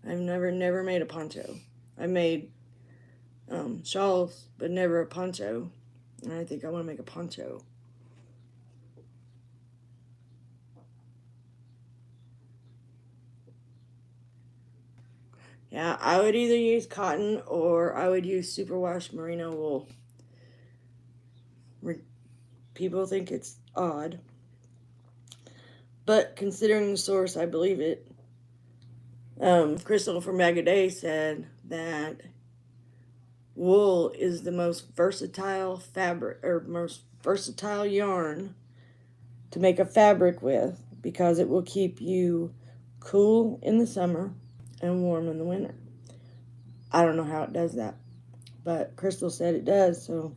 I've never made a poncho. I made shawls, but never a poncho. And I think I want to make a poncho. Yeah, I would either use cotton or I would use superwash merino wool. People think it's odd, but considering the source, I believe it. Crystal from Bag a Day said that wool is the most versatile fabric or most versatile yarn to make a fabric with because it will keep you cool in the summer and warm in the winter. I don't know how it does that, but Crystal said it does, so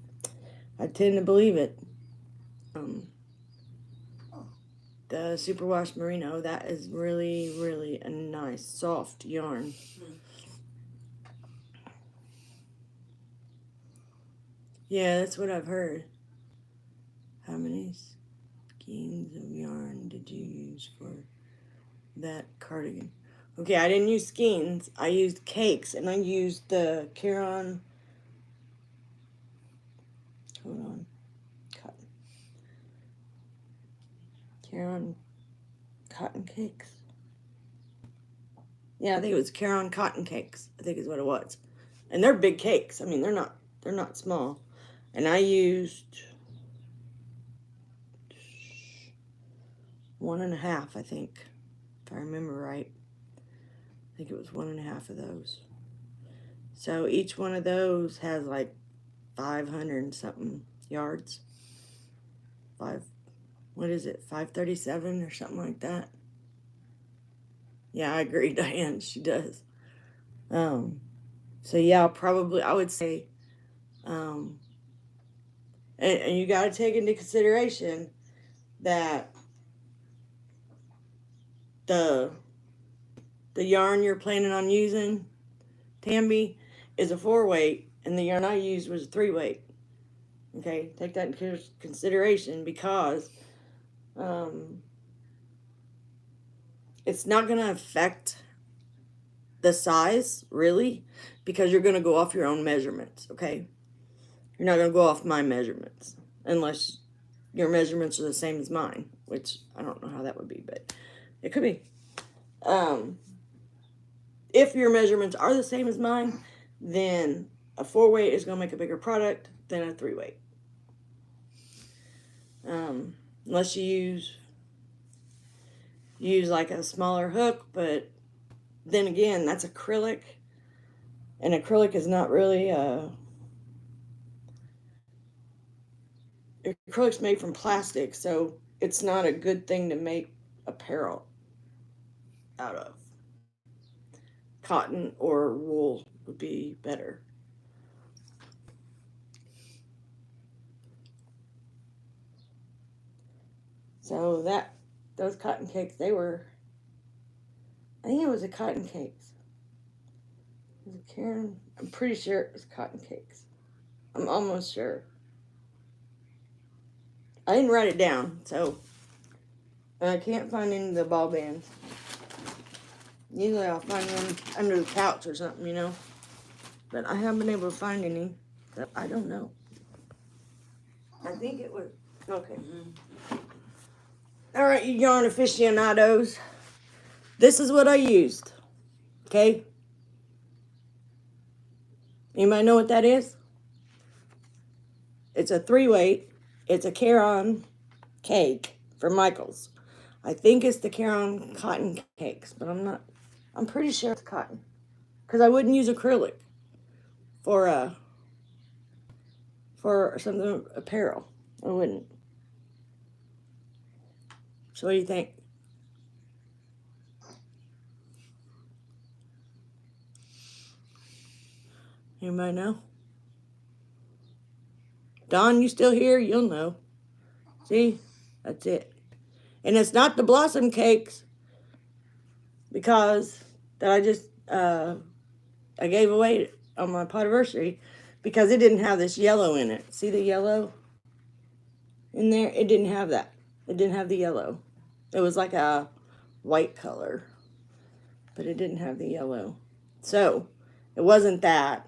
I tend to believe it. The superwash merino, that is really a nice soft yarn. Yeah, that's what I've heard. How many skeins of yarn did you use for that cardigan? Okay, I didn't use skeins. I used cakes, and I used the Caron. Hold on. Cotton. Caron cotton cakes. Yeah, I think it was Caron cotton cakes. I think is what it was, and they're big cakes. I mean, they're not small. And I used 1.5, I think, if I remember right. I think it was 1.5 of those. So each one of those has like 500 and something yards. What is it, 537 or something like that? Yeah, I agree, Diane, she does. So yeah, I would say, and you got to take into consideration that the yarn you're planning on using, Tambi, is a 4-weight, and the yarn I used was a 3-weight. Okay, take that into consideration because it's not going to affect the size, really, because you're going to go off your own measurements, okay? You're not going to go off my measurements unless your measurements are the same as mine, which I don't know how that would be, but it could be. If your measurements are the same as mine, then a 4-weight is going to make a bigger product than a 3-weight. Unless you use like a smaller hook, but then again, that's acrylic, and acrylic is not really acrylic's made from plastic, so it's not a good thing to make apparel out of. Cotton or wool would be better. So those cotton cakes, I think it was a cotton cakes. Was it Karen? I'm pretty sure it was cotton cakes. I'm almost sure. I didn't write it down, so I can't find any of the ball bands. Usually I'll find them under the couch or something, you know. But I haven't been able to find any. So I don't know. I think it was, okay. All right, you yarn aficionados. This is what I used, okay? Anybody know what that is? It's a 3-weight. It's a Caron cake for Michael's. I think it's the Caron cotton cakes, but I'm pretty sure it's cotton. Because I wouldn't use acrylic for something apparel. I wouldn't. So what do you think? Anybody know? Don, you still here? You'll know. See? That's it. And it's not the blossom cakes because that I just I gave away on my potiversary. because it didn't have this yellow in it. See the yellow in there? It didn't have that. It didn't have the yellow. It was like a white color, but it didn't have the yellow. So it wasn't that.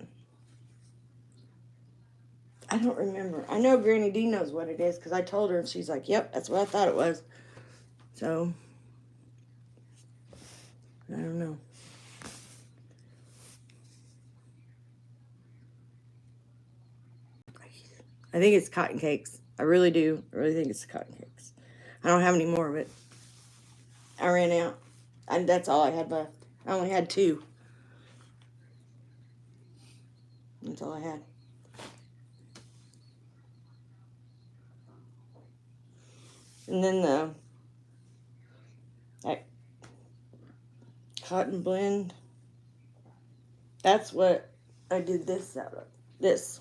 I don't remember. I know Granny D knows what it is because I told her and she's like, yep, that's what I thought it was. So, I don't know. I think it's cotton cakes. I really do. I really think it's cotton cakes. I don't have any more of it. I ran out. That's all I had left. I only had 2. That's all I had. And then that cotton blend, that's what I did this out of. This.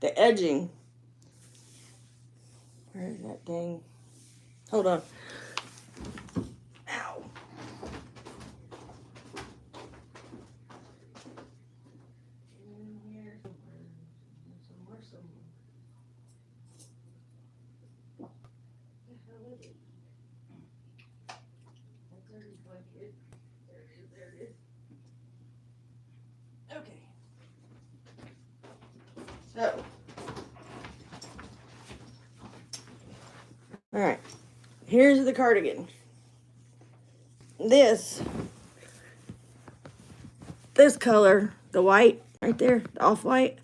The edging. Where is that dang? Hold on. Ow. Okay. So, all right. Here's the cardigan. This color, the white right there, the off-white,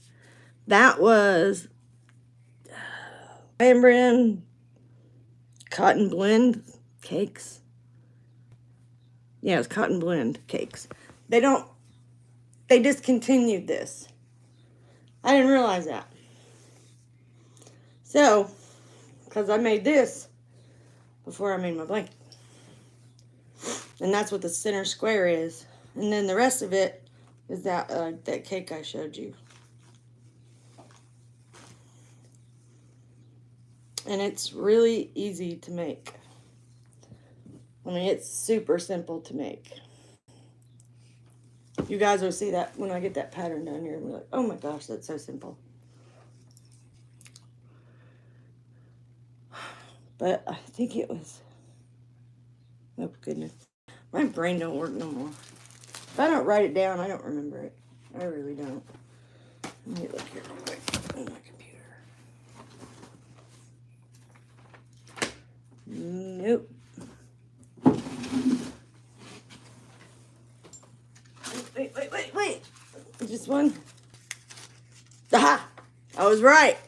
that was brand cotton blend cakes. Yeah, it's cotton blend cakes. They discontinued this. I didn't realize that. So, because I made this before I made my blanket. And that's what the center square is. And then the rest of it is that cake I showed you. And it's really easy to make. I mean, it's super simple to make. You guys will see that when I get that pattern down here. And we're like, oh my gosh, that's so simple. But I think it was, oh goodness. My brain don't work no more. If I don't write it down, I don't remember it. I really don't. Let me look here real quick on my computer. Nope. Wait. Just one. Aha! I was right.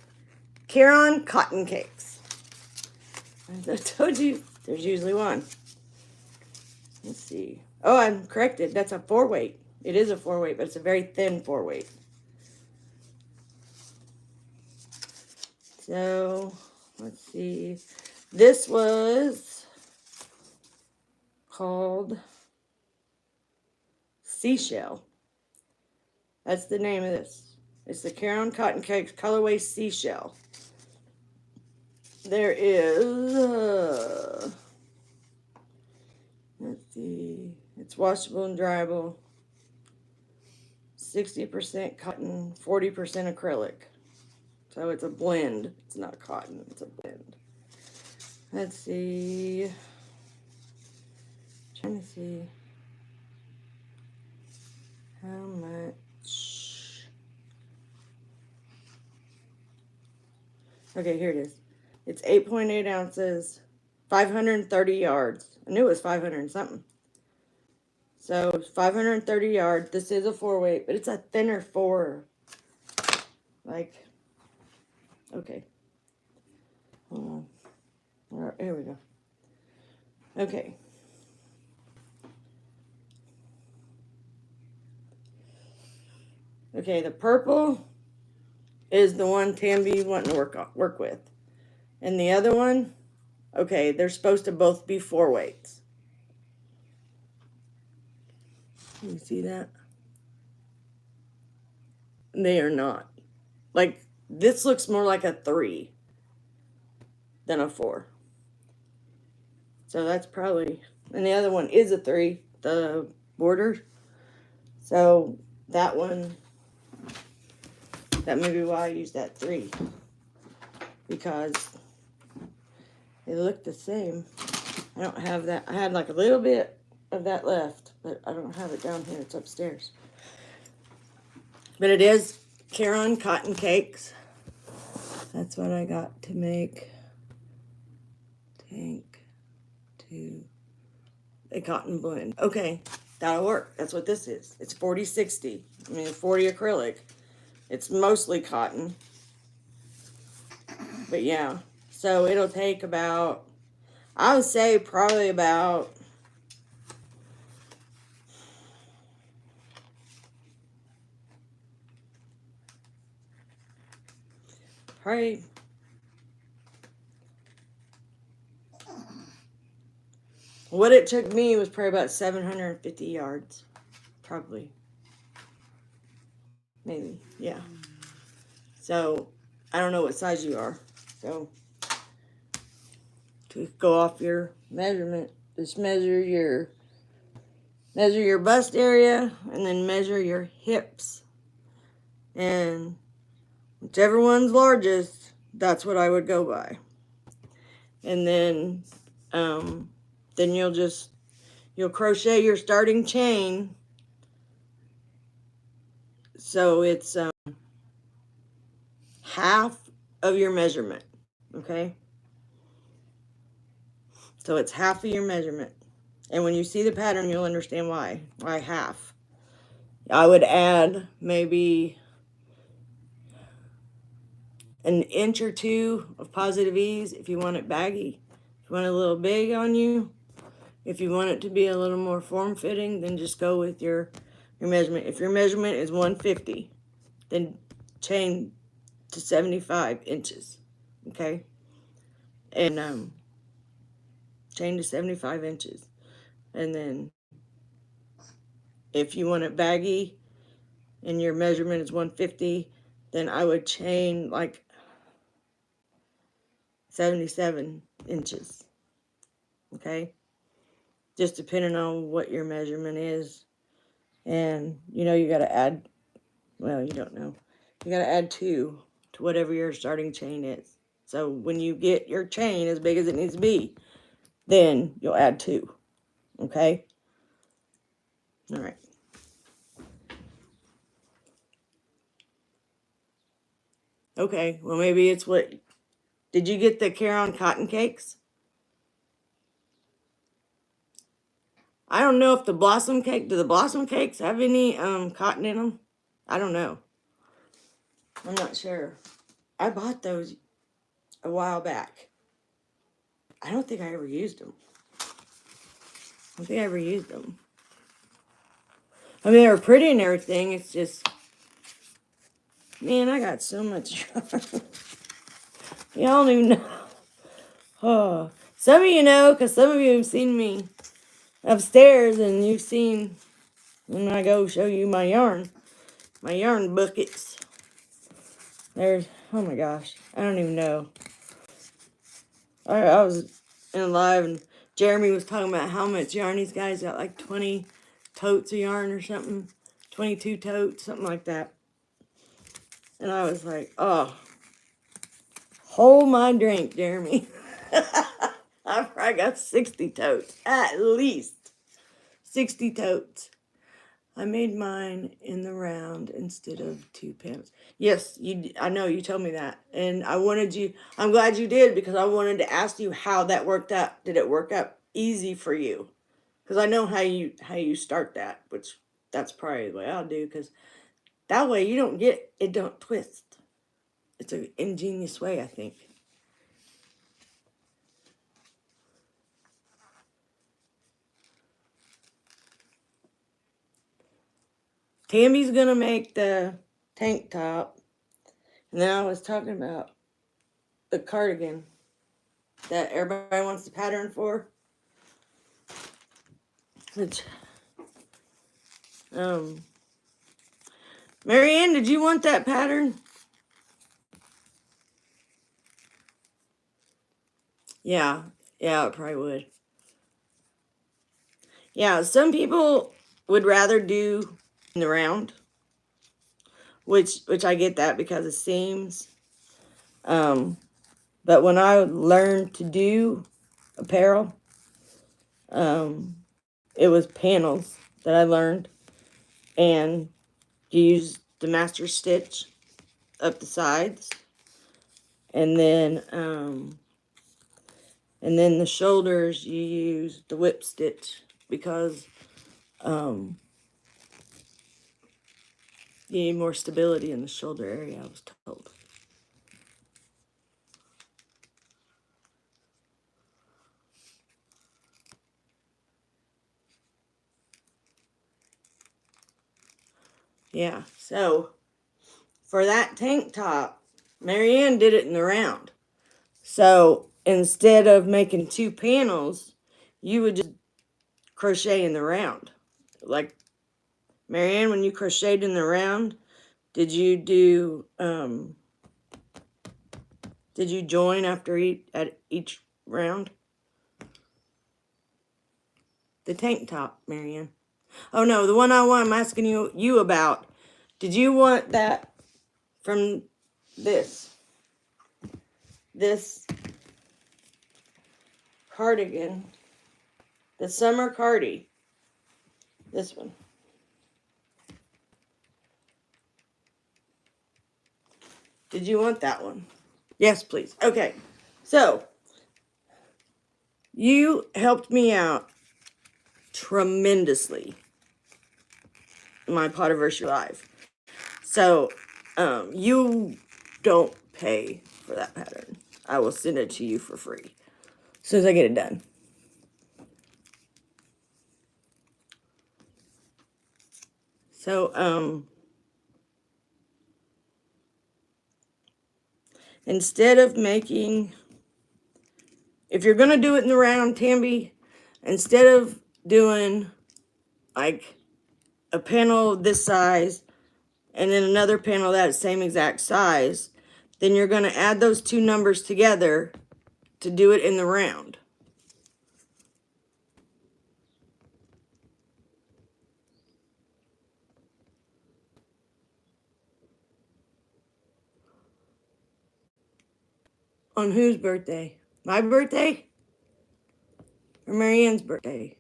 Caron cotton cakes. As I told you, there's usually one. Let's see. Oh, I'm corrected. That's a 4-weight. It is a 4-weight, but it's a very thin 4-weight. So, let's see. This was called Seashell. That's the name of this. It's the Caron Cotton Cakes Colorway Seashell. There is, let's see, it's washable and dryable. 60% cotton, 40% acrylic. So it's a blend. It's not cotton, it's a blend. Let's see. Trying to see how much. Okay, here it is. It's 8.8 ounces, 530 yards. I knew it was 500 and something. So 530 yards. This is a 4-weight, but it's a thinner 4. Like, okay. Hold on. All right, here we go. Okay. Okay, the purple is the one Tamby wanting to work with. And the other one, okay, they're supposed to both be 4-weights. You see that? They are not. Like, this looks more like a 3 than a 4. So that's probably, and the other one is a 3, the border. So that one, that may be why I used that 3. Because they look the same. I don't have that. I had like a little bit of that left, but I don't have it down here. It's upstairs. But it is Caron cotton cakes. That's what I got to make tank to a cotton blend. Okay, that'll work. That's what this is. It's 40-60. I mean, 40 acrylic. It's mostly cotton. But yeah, so it'll take about, I would say probably about what it took me was probably about 750 yards. Probably. Maybe, yeah. So, I don't know what size you are. So, to go off your measurement, just measure your bust area and then measure your hips. And whichever one's largest, that's what I would go by. And then you'll crochet your starting chain. So it's half of your measurement, okay? So it's half of your measurement. And when you see the pattern, you'll understand why half. I would add maybe an inch or 2 of positive ease if you want it baggy. If you want it a little big on you, if you want it to be a little more form-fitting, then just go with your measurement. If your measurement is 150, then chain to 75 inches, okay? And chain to 75 inches. And then if you want it baggy and your measurement is 150, then I would chain like 77 inches, okay? Just depending on what your measurement is. And you know you got to add, well, you don't know. You got to add 2 to whatever your starting chain is. So when you get your chain as big as it needs to be, then you'll add 2, okay? All right. Okay, well maybe it's what, did you get the Caron cotton cakes? I don't know if the blossom cake, do the blossom cakes have any cotton in them? I don't know. I'm not sure. I bought those a while back. I don't think I ever used them. I don't think I ever used them. I mean, they were pretty and everything. It's just, man, I got so much yarn. Y'all don't even know. Oh, some of you know, because some of you have seen me upstairs and you've seen when I go show you my yarn buckets. There's, oh my gosh, I don't even know. I was in a live and Jeremy was talking about how much yarn he's got. He's got like 20 totes of yarn or something. 22 totes, something like that. And I was like, oh, hold my drink, Jeremy. I've probably got 60 totes, at least 60 totes. I made mine in the round instead of 2 pins. Yes, I know you told me that. And I'm glad you did, because I wanted to ask you how that worked out. Did it work out easy for you? Because I know how you start that, which that's probably the way I'll do, because that way it don't twist. It's an ingenious way, I think. Tammy's going to make the tank top. And then I was talking about the cardigan that everybody wants the pattern for. Which, Marianne, did you want that pattern? Yeah, it probably would. Yeah, some people would rather do in the round. which I get that because of seams. But when I learned to do apparel, it was panels that I learned, and you use the master stitch up the sides, and then the shoulders you use the whip stitch because you need more stability in the shoulder area, I was told. Yeah, so for that tank top, Marianne did it in the round. So instead of making 2 panels, you would just crochet in the round. Like, Marianne, when you crocheted in the round, did you join after at each round? The tank top, Marianne. Oh no, the one I'm asking you about. Did you want that from this cardigan, the summer cardi? This one. Did you want that one? Yes, please. Okay. So, you helped me out tremendously in my Potiversary Live. So, you don't pay for that pattern. I will send it to you for free as soon as I get it done. So, instead of making, if you're going to do it in the round, Tambi, instead of doing like a panel this size and then another panel that same exact size, then you're going to add those 2 numbers together to do it in the round. On whose birthday? My birthday? Or Marianne's birthday?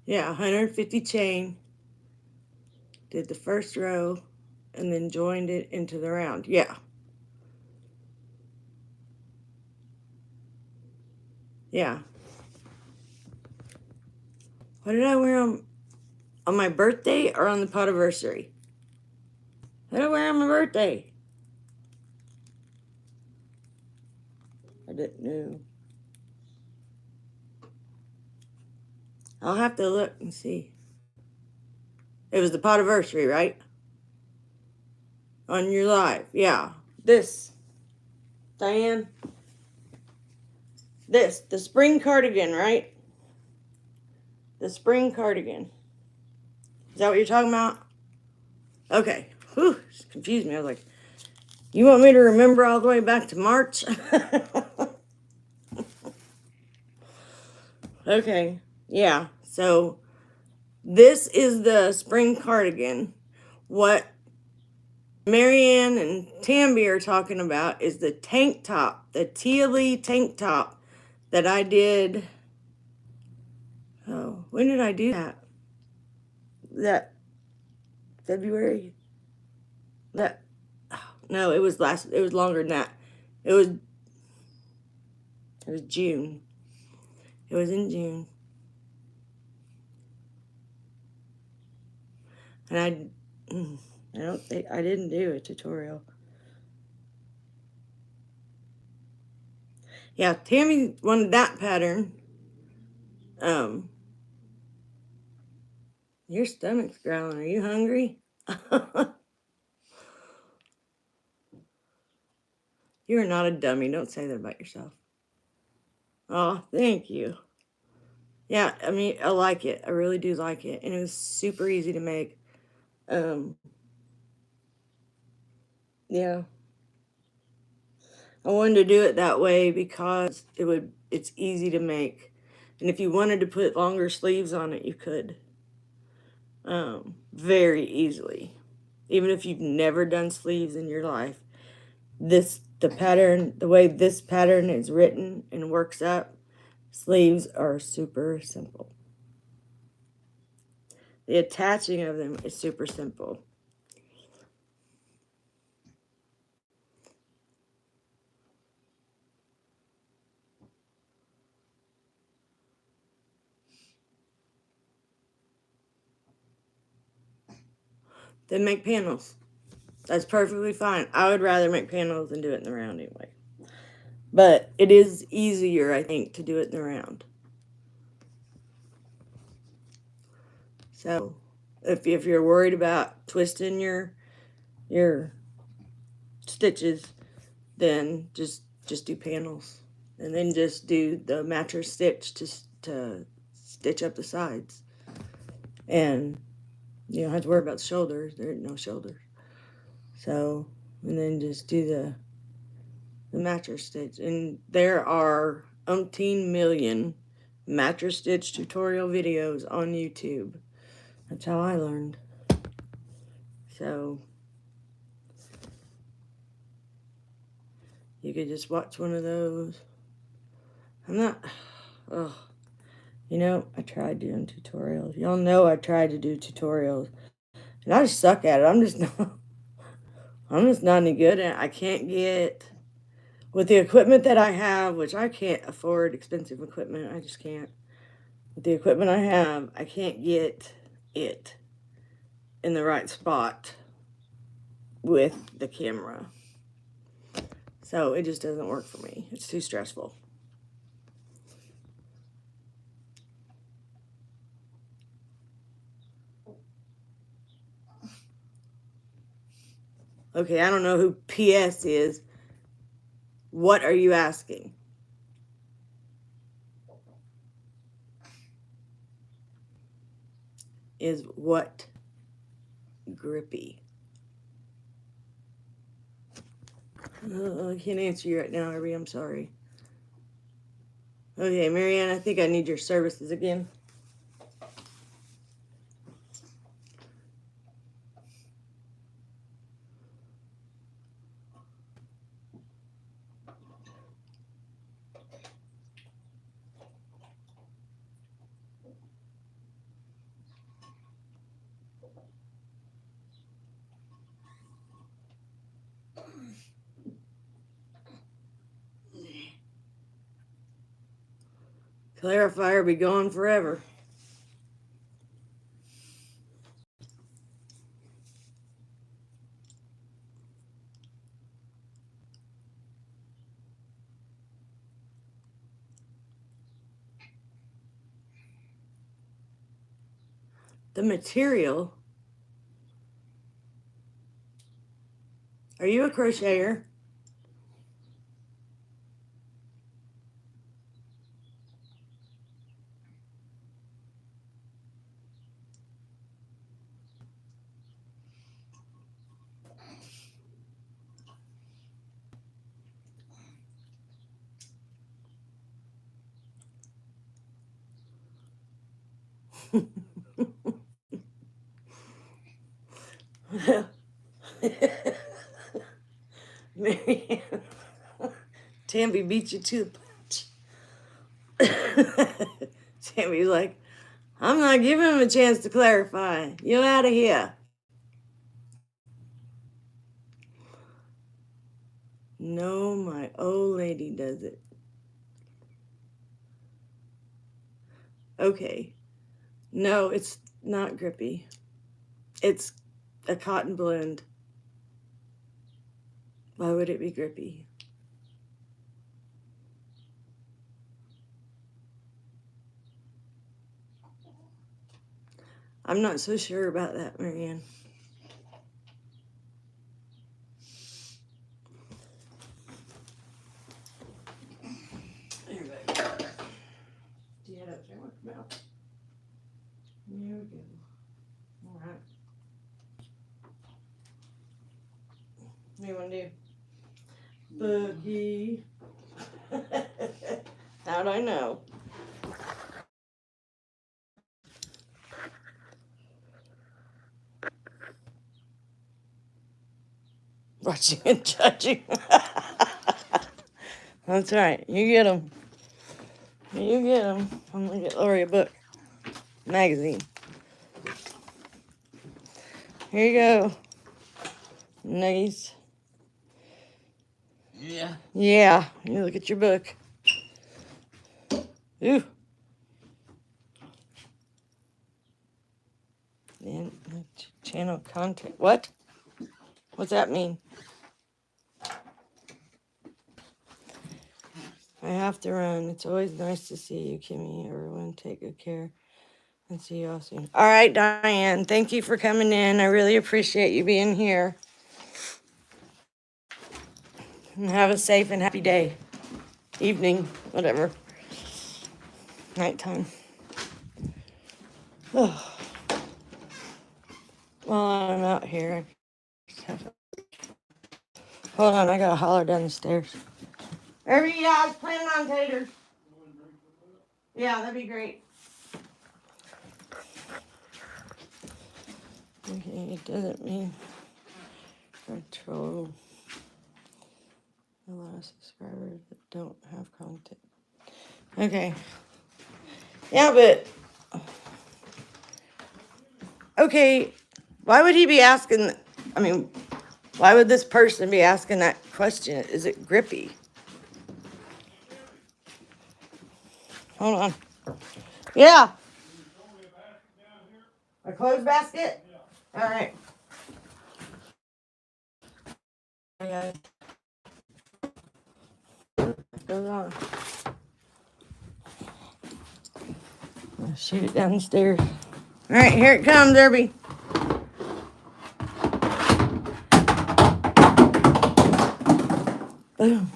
Yeah, 150 chain. Did the first row and then joined it into the round. Yeah. Yeah. What did I wear on my birthday or on the Potiversary? What did I wear on my birthday? I didn't know. I'll have to look and see. It was the Potiversary, right? On your live. Yeah. This. Diane. This. The spring cardigan, right? The spring cardigan. Is that what you're talking about? Okay. Whew. Just confused me. I was like, you want me to remember all the way back to March? Okay. Yeah. So this is the spring cardigan. What Marianne and Tambi are talking about is the tank top, the Tia Lee tank top that I did. Oh, when did I do that? That February? That, oh, no, it was longer than that. It was June. It was in June. And I don't think, I didn't do a tutorial. Yeah, Tammy wanted that pattern. Your stomach's growling. Are you hungry? You're not a dummy. Don't say that about yourself. Oh, thank you. Yeah, I mean, I like it. I really do like it. And it was super easy to make. Yeah. I wanted to do it that way because it's easy to make. And if you wanted to put longer sleeves on it, you could. very easily. Even if you've never done sleeves in your life, the way this pattern is written and works up, sleeves are super simple. The attaching of them is super simple. Then make panels. That's perfectly fine. I would rather make panels than do it in the round anyway. But it is easier, I think, to do it in the round. So if you're worried about twisting your stitches, then just do panels. And then just do the mattress stitch to stitch up the sides. And you don't have to worry about the shoulders. There are no shoulders. So, and then just do the mattress stitch. And there are umpteen million mattress stitch tutorial videos on YouTube. That's how I learned. So, you could just watch one of those. I'm not, oh, you know, I tried doing tutorials. Y'all know I tried to do tutorials. And I just suck at it. I'm just not any good at it. I can't get, with the equipment that I have, which I can't afford expensive equipment. I just can't. With the equipment I have, I can't get it in the right spot with the camera. So it just doesn't work for me. It's too stressful. Okay, I don't know who PS is. What are you asking? Is what grippy? I can't answer you right now, Irby. I'm sorry. Okay, Marianne, I think I need your services again. Clarifier be gone forever. The material. Are you a crocheter? Marianne, Tammy beat you to the punch. Tammy's like, I'm not giving him a chance to clarify. You out of here. No, my old lady does it. Okay. No, it's not grippy. It's a cotton blend. Why would it be grippy? I'm not so sure about that, Marianne. Here, baby. Do you have that sandwich mouth? There we go. All right. What do you want to do? Boogie. How'd I know? watching and judging. That's right. You get them. You get them. I'm going to get Lori a book. Magazine. Here you go. Nuggies. Yeah. Yeah. You look at your book. Ooh. And channel content. What? What's that mean? I have to run. It's always nice to see you, Kimmie. Everyone, take good care and see you all soon. All right, Diane. Thank you for coming in. I really appreciate you being here. And have a safe and happy day. Evening, whatever. Nighttime. Oh. While I'm out here, hold on, I gotta holler down the stairs. Irby, yeah, I was planning on taters. Yeah, that'd be great. Okay, it doesn't mean control a lot of subscribers that don't have content. Okay. Yeah, but okay, why would he be asking? I mean, why would this person be asking that question? Is it grippy? Hold on. Yeah. A clothes basket? All right. Okay. Goes on. I'll shoot it down the stairs. All right, here it comes, Irby. Boom.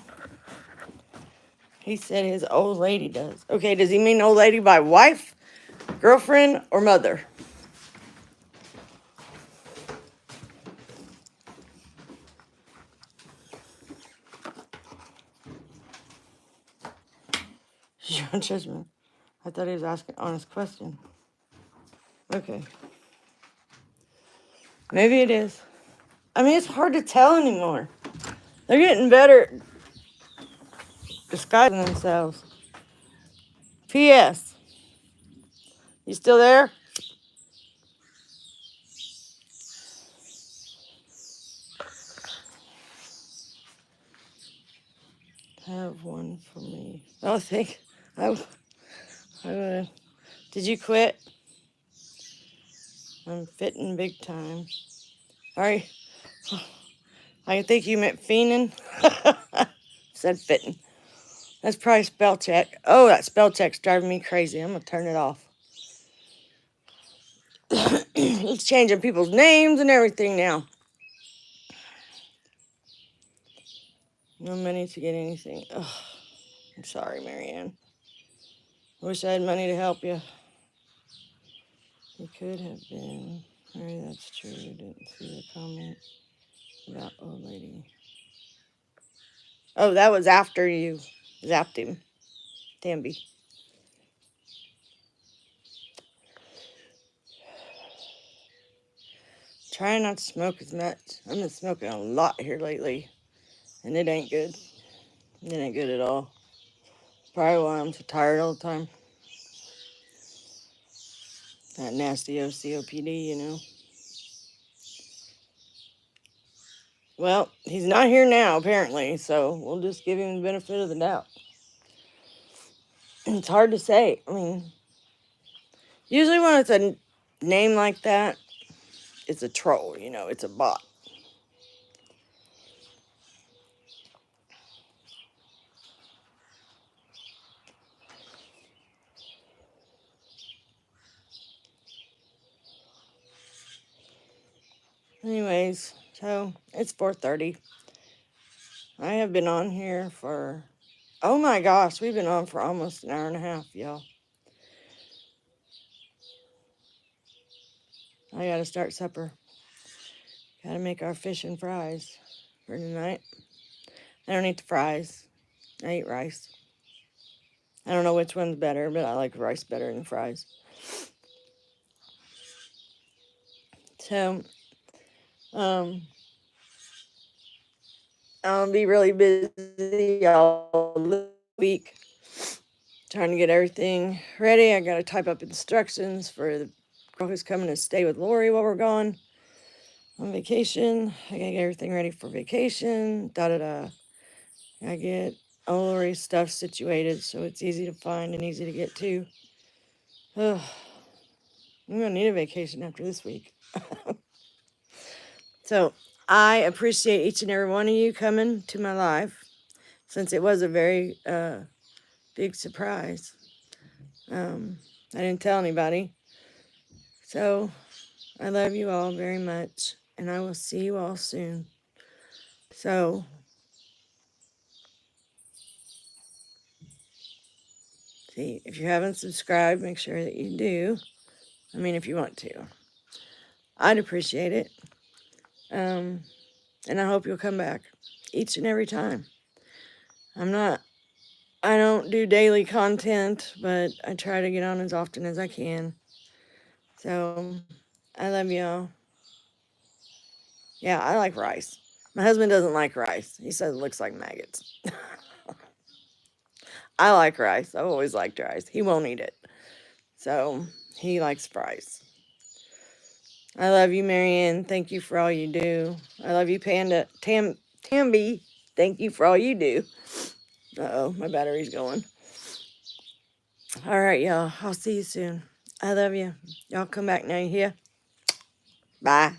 He said his old lady does. Okay, does he mean old lady by wife, girlfriend, or mother? Your judgment. I thought he was asking an honest question. Okay. Maybe it is. I mean, it's hard to tell anymore. They're getting better at disguising themselves. P.S. You still there? Have one for me. Oh, thank. I would. Did you quit? I'm fitting big time. All right. I think you meant fiending. Said fitting. That's probably spell check. Oh, that spell check's driving me crazy. I'm gonna turn it off. It's changing people's names and everything now. No money to get anything. Ugh. I'm sorry, Marianne. Wish I had money to help you. You could have been. Maybe that's true. Didn't see the comment about old lady. Oh, that was after you zapped him, Tamby. Trying not to smoke as much. I've been smoking a lot here lately, and it ain't good. It ain't good at all. Probably why I'm so tired all the time. That nasty OCOPD, you know. Well, he's not here now, apparently, so we'll just give him the benefit of the doubt. It's hard to say. I mean, usually when it's a name like that, it's a troll, you know, it's a bot. Anyways, so it's 4:30. I have been on here for, oh my gosh, we've been on for almost an hour and a half, y'all. I gotta start supper. Gotta make our fish and fries for tonight. I don't eat the fries. I eat rice. I don't know which one's better, but I like rice better than fries. So, I'll be really busy all this week trying to get everything ready. I got to type up instructions for the girl who's coming to stay with Lori while we're gone on vacation. I got to get everything ready for vacation. Da da da. I get all Lori's stuff situated so it's easy to find and easy to get to. Ugh. I'm going to need a vacation after this week. So I appreciate each and every one of you coming to my live since it was a very big surprise. I didn't tell anybody. So I love you all very much, and I will see you all soon. So, see, if you haven't subscribed, make sure that you do. I mean, if you want to. I'd appreciate it. And I hope you'll come back each and every time. I don't do daily content, but I try to get on as often as I can. So, I love y'all. Yeah, I like rice. My husband doesn't like rice. He says it looks like maggots. I like rice. I've always liked rice. He won't eat it. So, he likes fries. I love you, Marianne. Thank you for all you do. I love you, Panda. Tamby. Thank you for all you do. Uh-oh, my battery's going. All right, y'all. I'll see you soon. I love you. Y'all come back now, you hear? Bye.